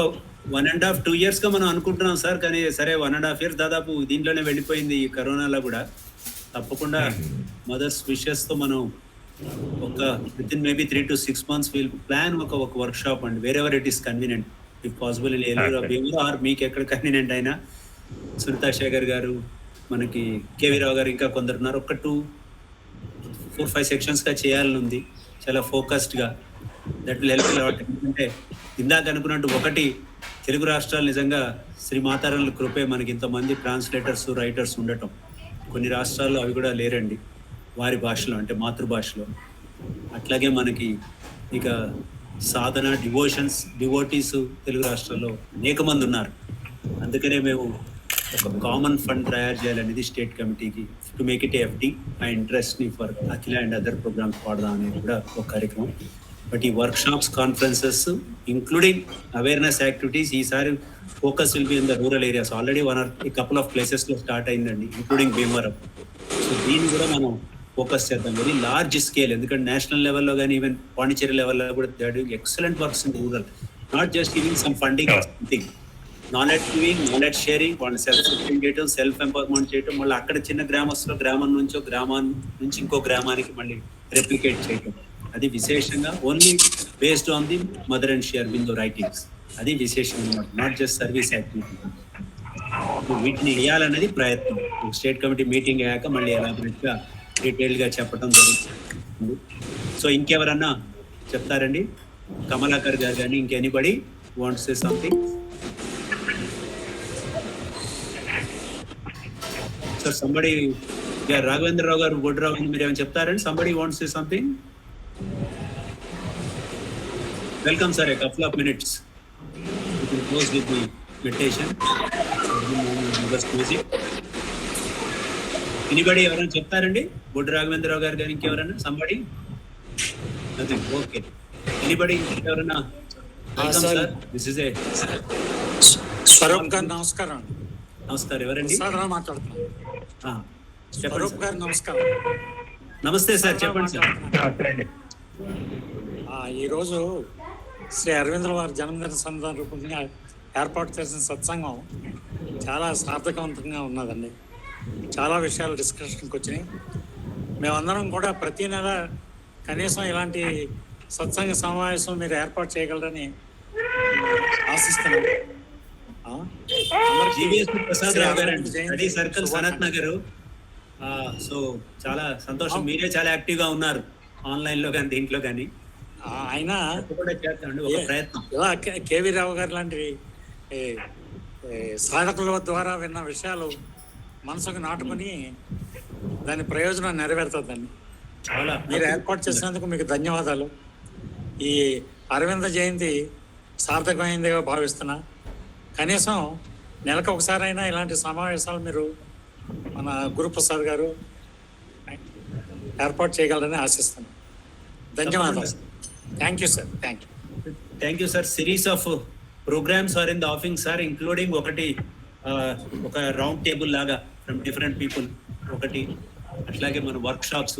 1.5-2 years గా మనం అనుకుంటున్నాం సార్, కానీ సరే 1.5 years దాదాపు దీంట్లోనే వెళ్ళిపోయింది ఈ కరోనాలో కూడా. తప్పకుండా మదర్స్ విషెస్ తో మనం ఒక within maybe 3 to 6 months will plan ఒక వర్క్ షాప్ అండి, wherever it is convenient, if possible in Eluru Bhimavaram or మీకు ఎక్కడ కన్వీనియంట్ అయినా. సునీతా శేఖర్ గారు, మనకి కేవీ రావు గారు, ఇంకా కొందరు ఉన్నారు. ఒక 2-4-5 సెక్షన్స్గా చేయాలని ఉంది, చాలా ఫోకస్డ్గా. That will help lot. ఎందుకంటే ఇందాక అనుకున్నట్టు ఒకటి, తెలుగు రాష్ట్రాలు నిజంగా శ్రీ మాతారాముల కృపే మనకి ఇంతమంది ట్రాన్స్లేటర్స్, రైటర్స్ ఉండటం. కొన్ని రాష్ట్రాల్లో అవి కూడా లేరండి వారి భాషలో, అంటే మాతృభాషలో. అట్లాగే మనకి ఇక సాధన, డివోటీస్ తెలుగు రాష్ట్రాల్లో అనేక మంది ఉన్నారు. అందుకనే మేము ఒక కామన్ ఫండ్ తయారు చేయాలనేది స్టేట్ కమిటీకి, టు మేక్ ఇట్ ఎఫ్డి ఆ ఇంట్రెస్ట్ని for Akhila and other programmes వాడదాం అనేది కూడా ఒక కార్యక్రమం. బట్ ఈ workshops, conferences including awareness activities, ఈసారి focus will be in the rural areas. Already couple of ప్లేసెస్లో స్టార్ట్ అయిందండి, ఇంక్లూడింగ్ భీమవరం. సో దీన్ని కూడా మనం ఫోకస్ చేద్దాం, వెరీ లార్జ్ స్కేల్. ఎందుకంటే నేషనల్ లెవెల్లో కానీ ఈవెన్ పాండిచేరి లెవెల్లో కూడా they are doing excellent works in rural. Not just giving some funding, something knowledge giving, knowledge sharing, వాళ్ళు సెల్ఫ్ సస్టైన్ చేయటం, సెల్ఫ్ ఎంపవర్మెంట్ చేయటం, మళ్ళీ అక్కడ చిన్న గ్రామస్తులు గ్రామం నుంచి ఇంకో గ్రామానికి మళ్ళీ రెప్లికేట్ చేయటం. అది విశేషంగా only based on the mother and Sri Aurobindo writings. అది విశేషం అన్నమాట, నాట్ జస్ట్ సర్వీస్ యాక్టివిటీ. వీటిని వేయాలన్నది ప్రయత్నం. స్టేట్ కమిటీ మీటింగ్ అయ్యాక మళ్ళీ ఎలాబొరేట్గా డీటెయిల్గా చెప్పడం జరుగుతుంది. సో ఇంకెవరన్నా చెప్తారండి? కమలాకర్ గారు కానీ ఇంకెనీబడి wants say something? Sir somebody, Raghavendrarao గారు, బొడ్రావు గారు, మీరు ఏమైనా చెప్తారండి? Somebody wants say something? Welcome sir, a couple of minutes. We will close with the meditation. Anybody ఎవరైనా చెప్తారండి? బొడ్డు రాఘవేంద్రరావు గారు కానీ ఇంకెవరైనా? సంబడి? నథింగ్. ఓకే. ఎనీబడి ఎవరైనా? Welcome sir. This is a Swaroop garu నమస్కారం. నమస్కారం. ఎవరండి? మాట్లాడుతున్నాను. స్వరూప్ గారు నమస్కారం. నమస్తే సార్, చెప్పండి సార్. ఈరోజు శ్రీ అరవింద్ర వారి జన్మదిన సందర్భంగా ఏర్పాటు చేసిన సత్సంగం చాలా సార్థకవంతంగా ఉన్నదండి. చాలా విషయాలు డిస్కషన్కి వచ్చినాయి. మేమందరం కూడా ప్రతి నెల కనీసం ఇలాంటి సత్సంగ సమావేశం మీరు ఏర్పాటు చేయగలరని ఆశిస్తున్నాం. ప్రసాద్ రావు గారు అండి, study circle Sanath Nagar. So చాలా సంతోషం, మీరే చాలా యాక్టివ్గా ఉన్నారు ఆన్లైన్లో కానీ దీంట్లో కానీ. ఆయన కూడా చేస్తామండి ఒక ప్రయత్నం. ఇలా కేవీ రావు గారు లాంటి సాధకుల ద్వారా విన్న విషయాలు మనసుకు నాటుకొని దాని ప్రయోజనం నెరవేరుతుందండి. చాలా మీరు ఏర్పాటు చేసినందుకు మీకు ధన్యవాదాలు. ఈ అరవింద జయంతి సార్థకమైందిగా భావిస్తున్నా. కనీసం నెలకు ఒకసారైనా ఇలాంటి సమావేశాలు మీరు మన గురుప్రసాద్ గారు ఏర్పాటు చేయగలరని ఆశిస్తున్నాను. ధన్యవాదాలు. Thank you sir. Thank you sir. Series of programmes are in the offing sir, including ఒక రౌండ్ టేబుల్ లాగా ఫ్రమ్ డిఫరెంట్ పీపుల్ ఒకటి, అట్లాగే మన వర్క్ షాప్స్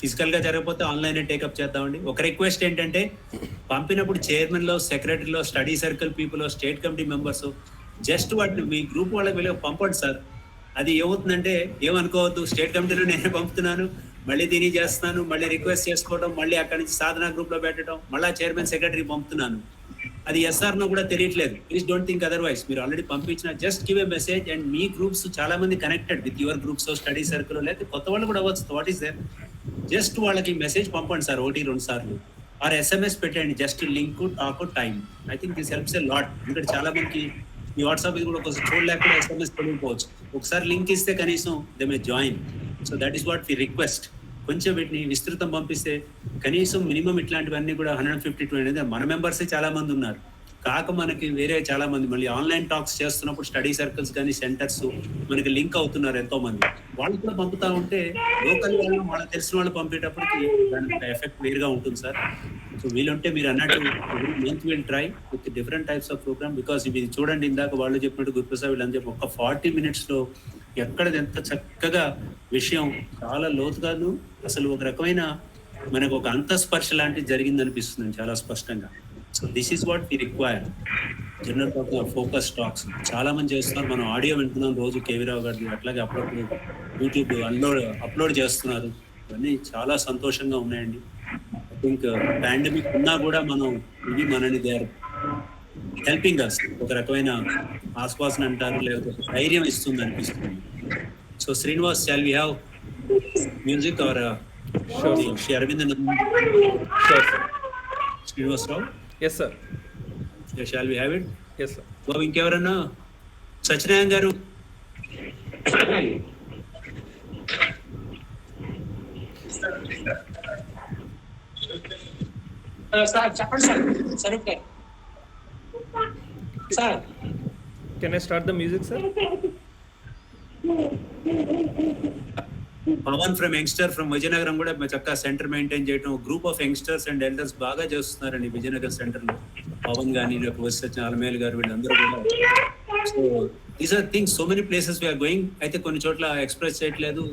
ఫిజికల్ గా జరగకపోతే ఆన్లైన్ టేకప్ చేద్దామండి. ఒక రిక్వెస్ట్ ఏంటంటే పంపినప్పుడు చైర్మన్ లో, సెక్రటరీలో, study circle people, state committee members just వాటిని మీ గ్రూప్ వాళ్ళకి వెళ్ళి పంపండి సార్. అది ఏమవుతుందంటే ఏమనుకోవద్దు, స్టేట్ కమిటీలో నేనే పంపుతున్నాను, మళ్ళీ దీన్ని చేస్తున్నాను, మళ్ళీ రిక్వెస్ట్ చేసుకోవడం, మళ్ళీ అక్కడి నుంచి సాధన గ్రూప్ లో పెట్టడం, మళ్ళీ చైర్మన్ సెక్రటరీ పంపుతున్నాను, అది ఎస్ఆర్నో కూడా తెలియట్లేదు. Please don't think otherwise. మీరు ఆల్రెడీ పంపించిన just give a message. And me groups చాలా మంది connected with your groups, study circle, లేకపోతే కొత్త వాళ్ళు కూడా అవ్వచ్చు. వాట్ ఈస్ దేర్, జస్ట్ వాళ్ళకి మెసేజ్ పంపండి సార్, 1-2 సార్లు. ఆర్ ఎస్ఎంఎస్ పెట్టండి, just link, talk, time. I think this helps a lot. ఎందుకంటే చాలా మందికి ఈ వాట్సాప్ ఇది కూడా ఒకసారి చూడలేకుండా ఎస్ఎంఎస్ తెలియకపోవచ్చు. ఒకసారి లింక్ ఇస్తే కనీసం they may join. So that is what we request. కొంచెం వీటిని విస్తృతం పంపిస్తే కనీసం మినిమం ఇట్లాంటివన్నీ కూడా 150 అనేది మన మెంబర్సే చాలా మంది ఉన్నారు. కాక మనకి వేరే చాలా మంది మళ్ళీ ఆన్లైన్ టాక్స్ చేస్తున్నప్పుడు స్టడీ సర్కిల్స్ కానీ సెంటర్స్ మనకి లింక్ అవుతున్నారు ఎంతో మంది. వాళ్ళు కూడా పంపుతా ఉంటే లోకల్ వాళ్ళు, వాళ్ళకి తెలిసిన వాళ్ళు పంపేటప్పటికి దాని ఎఫెక్ట్ వేరుగా ఉంటుంది సార్. సో వీలుంటే మీరు అన్నట్టు month will try with different types of programme. Because ఇది చూడండి, ఇందాక వాళ్ళు చెప్పినట్టు గురుప్రసాద్ వీళ్ళని చెప్పి ఒక 40 minutes లో ఎక్కడ ఎంత చక్కగా విషయం చాలా లోతుగాను, అసలు ఒక రకమైన మనకు ఒక అంతఃస్పర్శ లాంటిది జరిగింది అనిపిస్తుంది చాలా స్పష్టంగా. So this is what we require. General focus talks చాలా మంది చేస్తున్నారు. మనం ఆడియో వింటున్నాం రోజు కేవీరావు గారిది, అట్లాగే అప్పుడప్పుడు యూట్యూబ్ అప్లోడ్ చేస్తున్నారు. ఇవన్నీ చాలా సంతోషంగా ఉన్నాయండి. ఐ థింక్ పాండమిక్ ఉన్నా కూడా మనం ఇవి మనని దే ఆర్ హెల్పింగ్ అస్. ఒక రకమైన ఆశ్వాసన అంటారు, లేకపోతే ధైర్యం ఇస్తుంది అనిపిస్తుంది. So Srinivas, shall we have music or Sri Arvind Srinivasarao? Yes sir. Shall we have it? Yes sir. బాబు ఇంకెవరన్నా? సత్యనారాయణ గారు. సార్ చెప్పండి సార్. సరే sir. Can I start the music sir? Pavan from youngster from Vizianagaram కూడా చక్కగా సెంటర్ మెయింటైన్ చేయడం, group of youngsters and elders బాగా చేస్తున్నారండి Vizianagaram centre లో. పవన్ గానీ, అలమేలు గారు, వీళ్ళందరూ కూడా. So these are things, so many places we're going. అయితే కొన్ని చోట్ల ఎక్స్ప్రెస్ చేయట్లేదు,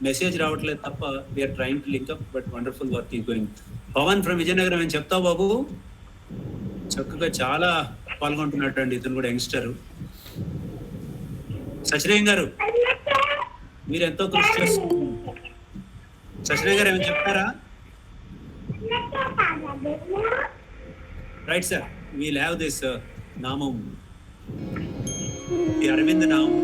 మెసేజ్ రావట్లేదు తప్ప we're trying to link up, but wonderful work is going. Pavan from Vizianagaram ఏం చెప్తావు బాబు? చక్కగా చాలా పాల్గొంటున్నట్టు అండి, ఇతను కూడా యంగ్స్టర్. సచిరేయం గారు, మీరు ఎంతో కృషి చేస్తున్నారు. సచిరేయం గారు ఏమైనా చెప్తారా? Right sir, we'll have this నామం, ఈ అరవింద్ నామం.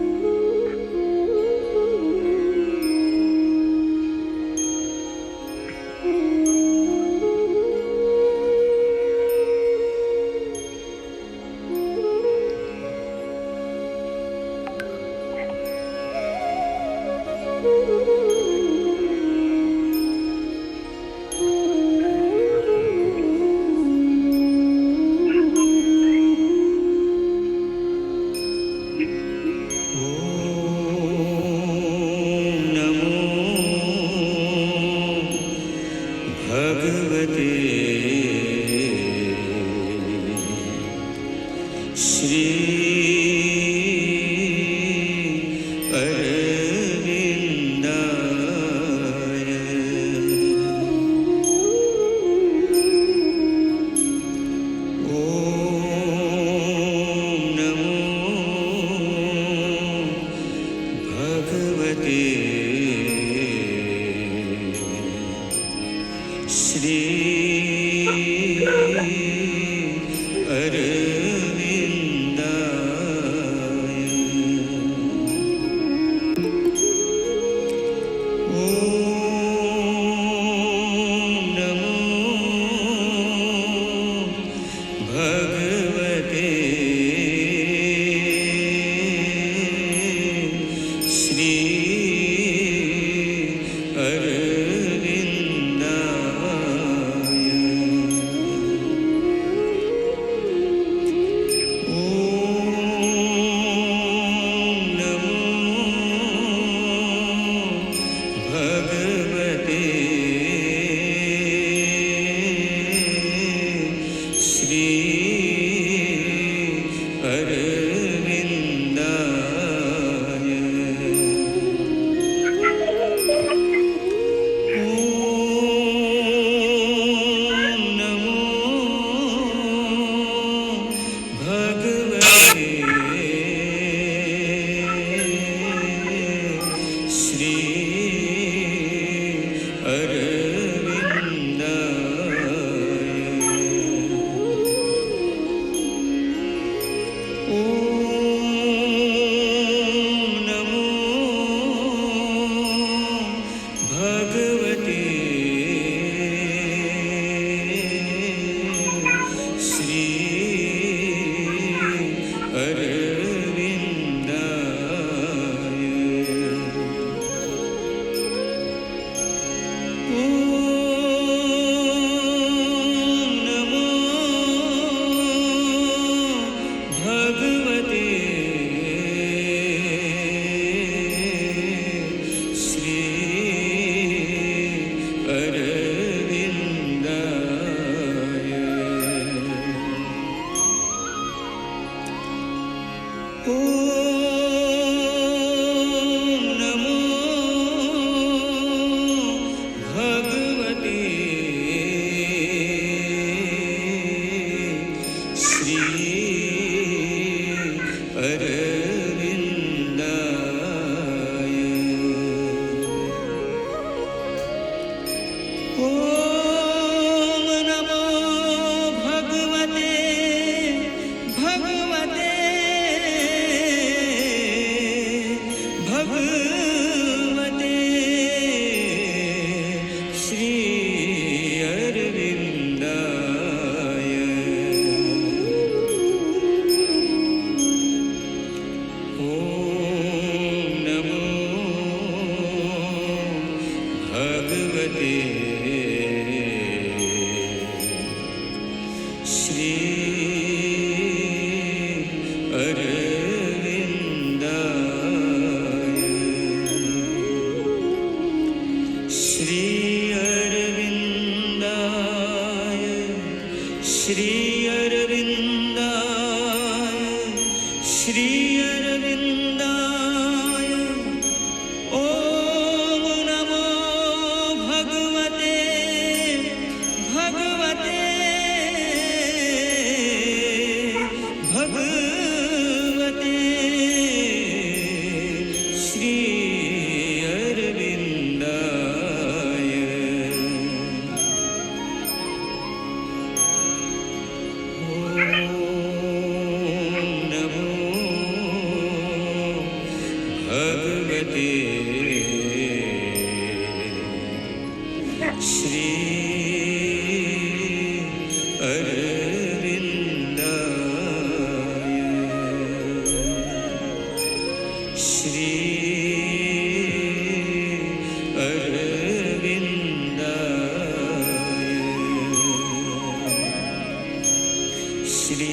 अरविन्दाय भगवते श्री अरविन्दाय श्री अरविन्दाय श्री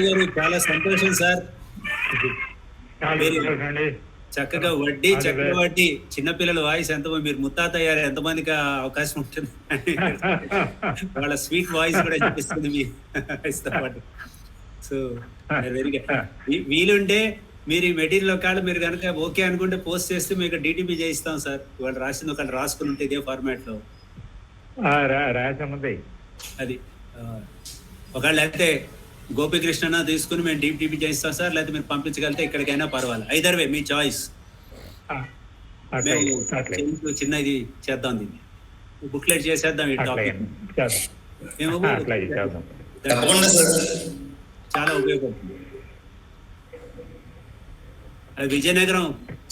గారు చాలా సంతోషం సార్. చక్కగా వడ్డీ చక్రవడ్డీ చిన్నపిల్లల వాయిస్ ఎంతమంది, మీరు ముత్తాత అయ్యారు, ఎంతమందికి అవకాశం ఉంటుంది వాళ్ళ స్వీట్ వాయిస్ కూడా చూపిస్తుంది మీ వాయిస్తో పాటు. So very good. వీలుంటే మీరు ఈ మెటీరియల్ ఒకవేళ మీరు కనుక ఓకే అనుకుంటే పోస్ట్ చేస్తే మీకు డిటిపి చేయిస్తాం సార్. వాళ్ళు రాసింది ఒకళ్ళు రాసుకుని ఉంటే ఇదే ఫార్మాట్ లో అది. ఒకవేళ అయితే గోపికృష్ణ తీసుకుని మేము డిటిపి చేయిస్తాం సార్, లేకపోతే మీరు పంపించగలిగితే ఎక్కడికైనా పర్వాలేదు. ఐదర్ వే మీ చాయిస్. మేము చిన్న ఇది చేద్దాం, దీన్ని బుక్లెట్ చేసేద్దాం ఈ టాపిక్. చాలా ఉపయోగపడుతుంది. అది విజయనగరం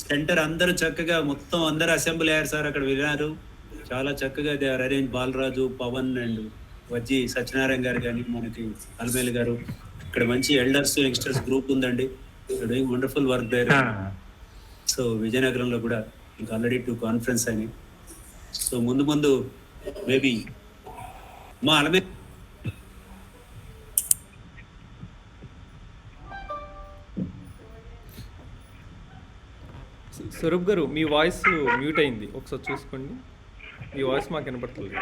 సెంటర్ అందరూ చక్కగా మొత్తం అందరూ అసెంబ్లీ అయ్యారు సార్, అక్కడ విన్నారు. చాలా చక్కగా they are arrange. Balaraju, Pavan and Vajji Satyanarayana garu కానీ, మనకి అల్మేల్ గారు, ఇక్కడ మంచి ఎల్డర్స్ యంగ్స్టర్స్ గ్రూప్ ఉందండి. Doing wonderful work there. So విజయనగరంలో కూడా ఇంకా ఆల్రెడీ 2 కాన్ఫరెన్స్ అయినాయి. సో ముందు మేబీ మా అల్మే స్వరూప్ గారు మీ వాయిస్ మ్యూట్ అయింది, ఒకసారి చూసుకోండి. మీ వాయిస్ మాకు వినపడుతుంది.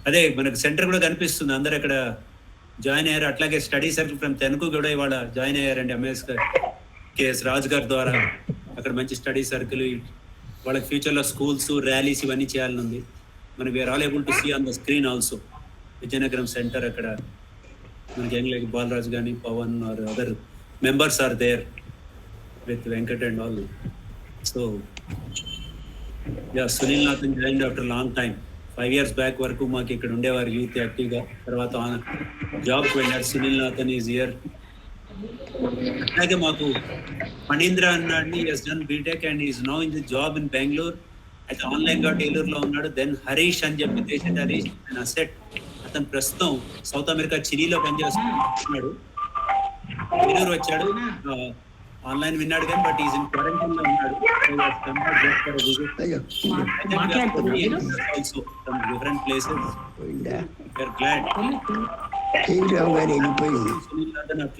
అదే మనకు సెంటర్ కూడా కనిపిస్తుంది, అందరు అక్కడ జాయిన్ అయ్యారు. అట్లాగే స్టడీ సర్కిల్ ఫ్రమ్ తెనుకు కూడా ఇవాళ జాయిన్ అయ్యారండి. ఎంఎస్ కేఎస్ రాజు గారి ద్వారా అక్కడ మంచి స్టడీ సర్కిల్. వాళ్ళకి ఫ్యూచర్లో స్కూల్స్, ర్యాలీస్ ఇవన్నీ చేయాలని ఉంది. మనకి we are all able to see on the screen also. Vizianagaram centre అక్కడ మనకి ఏం లేదు, బాలరాజు కానీ, Pavan or other members are there with Venkat and all. So yeah, Sunil Nathan join after long time. 5 years back వరకు మాకు ఇక్కడ ఉండేవారు యూత్ యాక్టివ్గా. తర్వాత జాబ్కి వెళ్ళారు. Sunil Nathan is here. అలాగే మాకు ఫణీంద్ర అన్నాడిని has done BTech and is now in the job in Bengaluru. అయితే ఆన్లైన్ గా ఏలూరులో ఉన్నాడు. దెన్ హరీష్ అని చెప్పి దేశం హరీష్ అండ్ అసెట్, అతను ప్రస్తుతం సౌత్ అమెరికా చిలీలో పనిచేస్తున్నాడు. ఏలూరు వచ్చాడు, ఆన్లైన్ విన్నాడు కానీ బట్ ఈజ్ ఇన్ క్వారంటైన్ లో ఉన్నాడు. Different places. We're glad.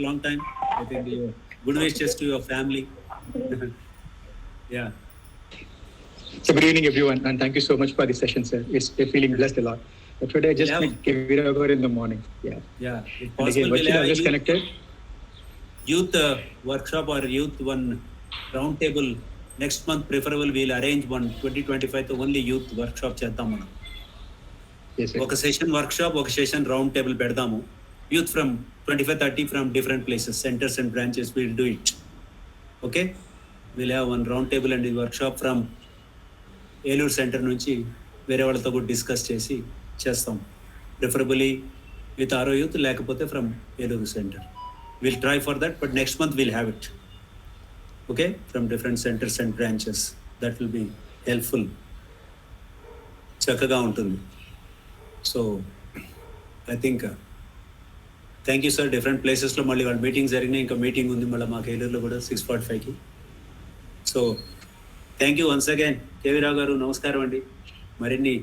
Long time. I think good wishes to your family. Yeah. So good evening, everyone, and thank you so much for this session, sir. We're feeling blessed a lot. But today I just met Keviragar in the morning. Yeah. If possible, again, virtually I just connected. Youth workshop or youth one round table next month. Preferable we'll arrange one 2025 to only youth workshop చేద్దాం మనం. Yes, sir. ఒక session workshop, ఒక session round table పెడదాము. Youth from 25-30 from different places, centers and branches, we'll do it. Okay? We'll have one round table and workshop from Elur center నుంచి వేరే వాళ్ళతో కూడా discuss చేస్తాం. ప్రిఫరబుల్లీ విత్ ఆరో youth, లేకపోతే from Eluru centre. Will try for that, but next month will have it. Okay, from different centres and branches. That will be helpful. చక్కగా ఉంటుంది. So I think thank you sir. Different ప్లేసెస్లో మళ్ళీ వాళ్ళ meeting జరిగినాయి. ఇంకా meeting ఉంది మళ్ళీ మాకు ఏలూరులో కూడా 6:45కి. So thank you once again. KV Rao గారు నమస్కారం అండి. మరిన్ని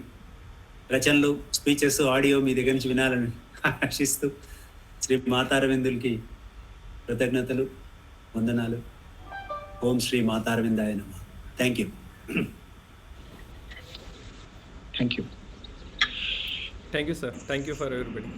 రచనలు, స్పీచెస్, ఆడియో మీ దగ్గర నుంచి వినాలని ఆశిస్తూ శ్రీ మాతారవిందులకి కృతజ్ఞతలు, వందనాలు. ఓం శ్రీ మాతారవిందాయ నమః. Thank you. Thank you. Thank you, sir. Thank you for everybody.